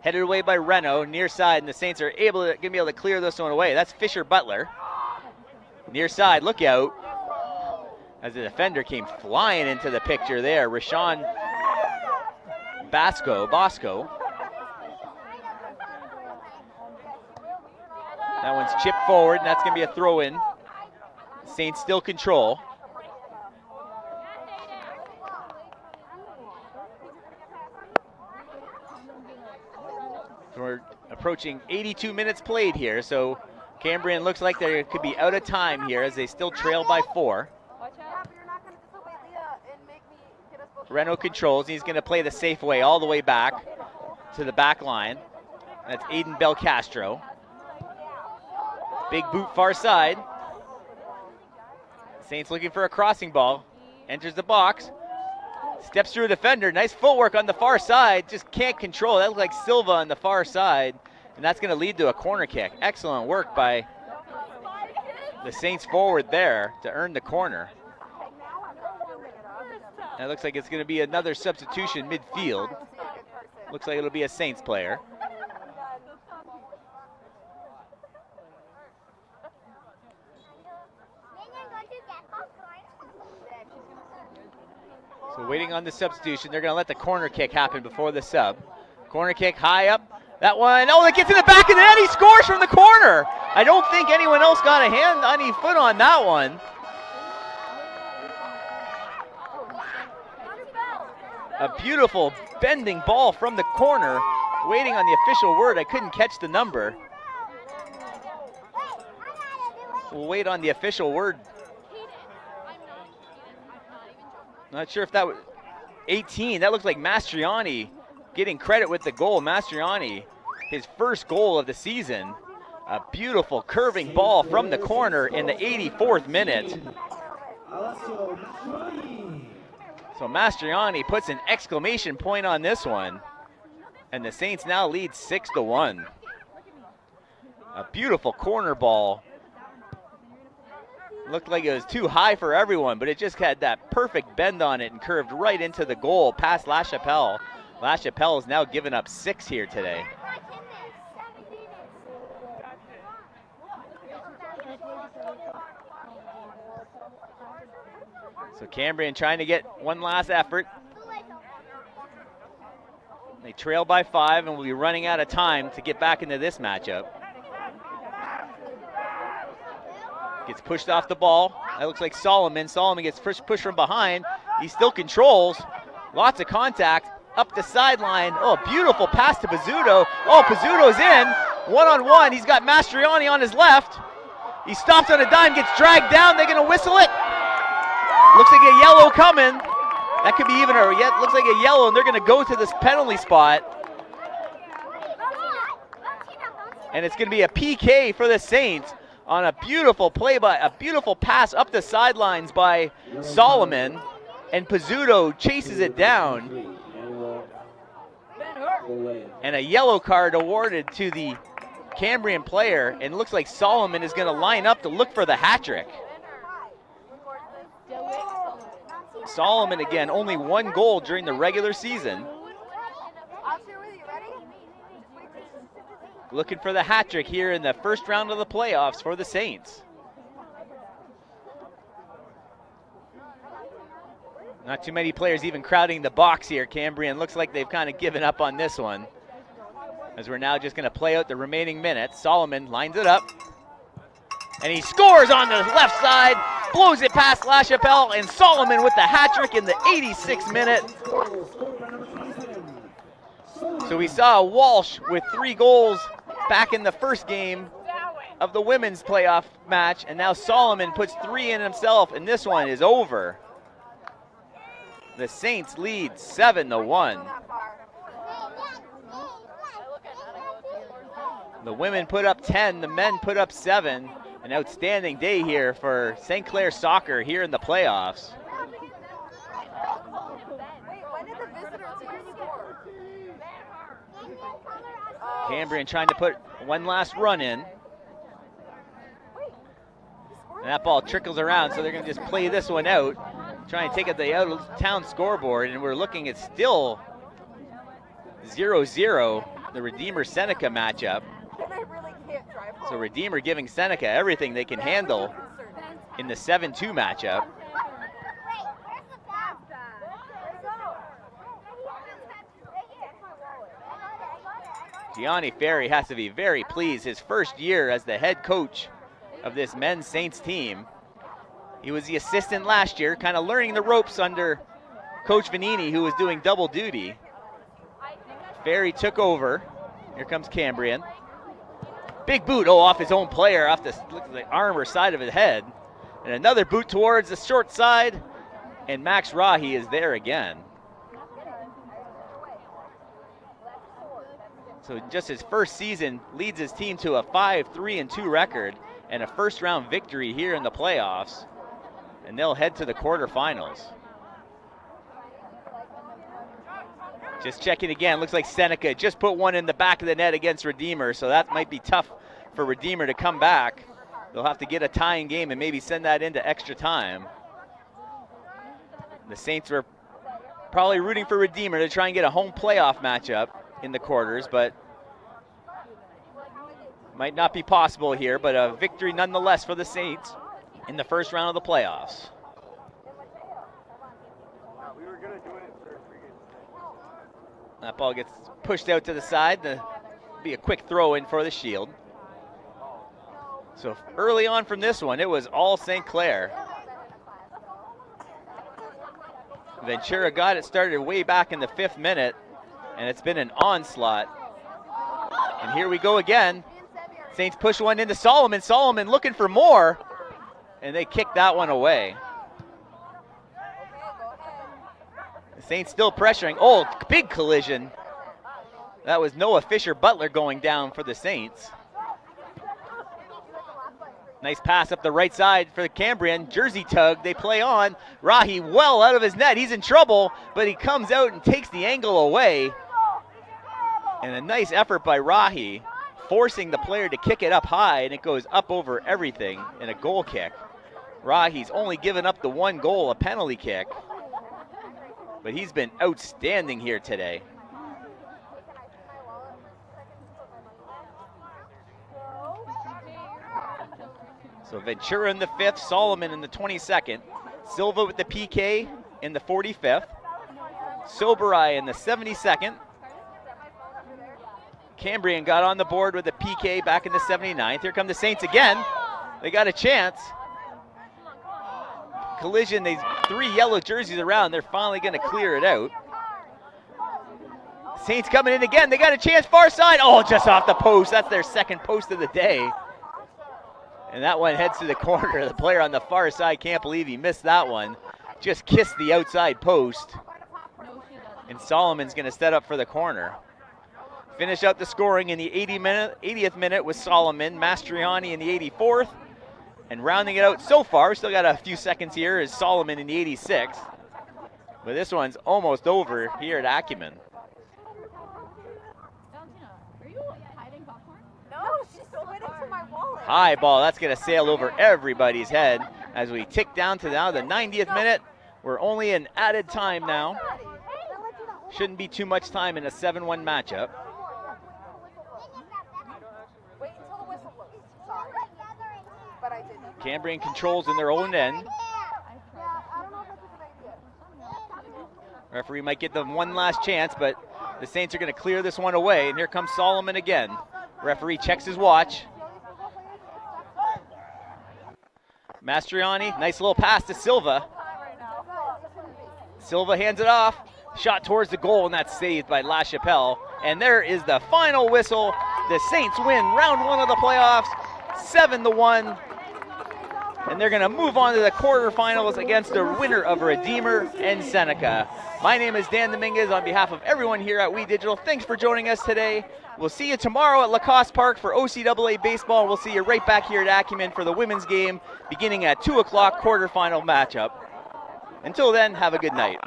headed away by Reno, near side, and the Saints are gonna be able to clear this one away. That's Fisher Butler. Near side, look out. As the defender came flying into the picture there, Rashawn Bosco. That one's chipped forward, and that's gonna be a throw in. Saints still control. We're approaching 82 minutes played here, so Cambrian looks like they could be out of time here as they still trail by 4. Reno controls, and he's going to play the safe way all the way back to the back line. That's Aiden Belcastro. Big boot far side. Saints looking for a crossing ball. Enters the box. Steps through a defender. Nice footwork on the far side. Just can't control. That looks like Silva on the far side. And that's going to lead to a corner kick. Excellent work by the Saints forward there to earn the corner. And it looks like it's going to be another substitution midfield. Looks like it'll be a Saints player. So waiting on the substitution. They're going to let the corner kick happen before the sub. Corner kick high up. That one, oh, it gets in the back of the net. He scores from the corner. I don't think anyone else got a hand, any foot on that one. A beautiful bending ball from the corner. Waiting on the official word. I couldn't catch the number. We'll wait on the official word. Not sure if that was 18. That looks like Mastriani getting credit with the goal. Mastriani, his first goal of the season. A beautiful curving ball from the corner in the 84th minute. So Mastriani puts an exclamation point on this one. And the Saints now lead 6-1. A beautiful corner ball. Looked like it was too high for everyone, but it just had that perfect bend on it and curved right into the goal past LaChapelle. LaChapelle has now given up 6 here today. So Cambrian trying to get one last effort. They trail by 5 and will be running out of time to get back into this matchup. Gets pushed off the ball. That looks like Solomon. Solomon gets pushed from behind. He still controls. Lots of contact. Up the sideline. Oh, beautiful pass to Pizzuto. Oh, Pizzuto's in. One-on-one. He's got Mastriani on his left. He stops on a dime, gets dragged down. They're going to whistle it. Looks like a yellow coming. That could be even looks like a yellow, and they're going to go to this penalty spot. And it's going to be a PK for the Saints on a beautiful a beautiful pass up the sidelines by Solomon, and Pizzuto chases it down. And a yellow card awarded to the Cambrian player, and it looks like Solomon is going to line up to look for the hat trick. Solomon, again, only 1 goal during the regular season. Looking for the hat trick here in the first round of the playoffs for the Saints. Not too many players even crowding the box here. Cambrian looks like they've kind of given up on this one, as we're now just going to play out the remaining minutes. Solomon lines it up, and he scores on the left side, blows it past LaChapelle, and Solomon with the hat trick in the 86th minute. So we saw Walsh with 3 goals back in the first game of the women's playoff match, and now Solomon puts 3 in himself, and this one is over. The Saints lead 7-1. The women put up 10, the men put up 7. An outstanding day here for St. Clair soccer here in the playoffs. Cambrian trying to put one last run in. And that ball trickles around, so they're going to just play this one out. Try and take it to the out-of-town scoreboard, and we're looking at still 0-0, the Redeemer-Seneca matchup. So Redeemer giving Seneca everything they can handle in the 7-2 matchup. Gianni Ferri has to be very pleased. His first year as the head coach of this men's Saints team. He was the assistant last year, kind of learning the ropes under Coach Vanini, who was doing double duty. Ferri took over. Here comes Cambrian. Big boot, off his own player, off the arm or side of his head. And another boot towards the short side, and Max Rahi is there again. So just his first season leads his team to a 5-3-2 record and a first-round victory here in the playoffs. And they'll head to the quarterfinals. Just checking again, looks like Seneca just put one in the back of the net against Redeemer, so that might be tough for Redeemer to come back. They'll have to get a tying game and maybe send that into extra time. The Saints were probably rooting for Redeemer to try and get a home playoff matchup in the quarters, but might not be possible here, but a victory nonetheless for the Saints in the first round of the playoffs. That ball gets pushed out to the side. That'll be a quick throw in for the Shield. So early on from this one, it was all St. Clair. Ventura got it started way back in the 5th minute, and it's been an onslaught. And here we go again. Saints push one into Solomon. Solomon looking for more, and they kick that one away. The Saints still pressuring. Oh, big collision. That was Noah Fisher-Butler going down for the Saints. Nice pass up the right side for the Cambrian. Jersey tug, they play on. Rahi well out of his net. He's in trouble, but he comes out and takes the angle away. And a nice effort by Rahi, forcing the player to kick it up high, and it goes up over everything in a goal kick. Rahi's only given up the 1 goal, a penalty kick, but he's been outstanding here today. So Ventura in the 5th, Solomon in the 22nd, Silva with the PK in the 45th, Soberai in the 72nd. Cambrian got on the board with a PK back in the 79th. Here come the Saints again. They got a chance. Collision, these 3 yellow jerseys around. They're finally going to clear it out. Saints coming in again. They got a chance far side. Oh, just off the post. That's their 2nd post of the day. And that one heads to the corner. The player on the far side can't believe he missed that one. Just kissed the outside post. And Solomon's going to set up for the corner. Finish out the scoring in the 80th minute with Solomon, Mastriani in the 84th. And rounding it out so far, still got a few seconds here, is Solomon in the 86th. But this one's almost over here at Acumen. No, she's waiting for my wallet. High ball, that's going to sail over everybody's head as we tick down to now the 90th minute. We're only in added time now. Shouldn't be too much time in a 7-1 matchup. Wait until the whistle blows. Sorry. But I didn't. Cambrian controls in their own end. I don't know if that's a good idea. Referee might get them one last chance, but the Saints are going to clear this one away. And here comes Solomon again. Referee checks his watch. Mastriani, nice little pass to Silva. Silva hands it off. Shot towards the goal, and that's saved by LaChapelle. And there is the final whistle. The Saints win round one of the playoffs, 7-1. And they're going to move on to the quarterfinals against the winner of Redeemer and Seneca. My name is Dan Dominguez. On behalf of everyone here at We Digital, thanks for joining us today. We'll see you tomorrow at Lacoste Park for OCAA baseball. We'll see you right back here at Acumen for the women's game, beginning at 2 o'clock quarterfinal matchup. Until then, have a good night.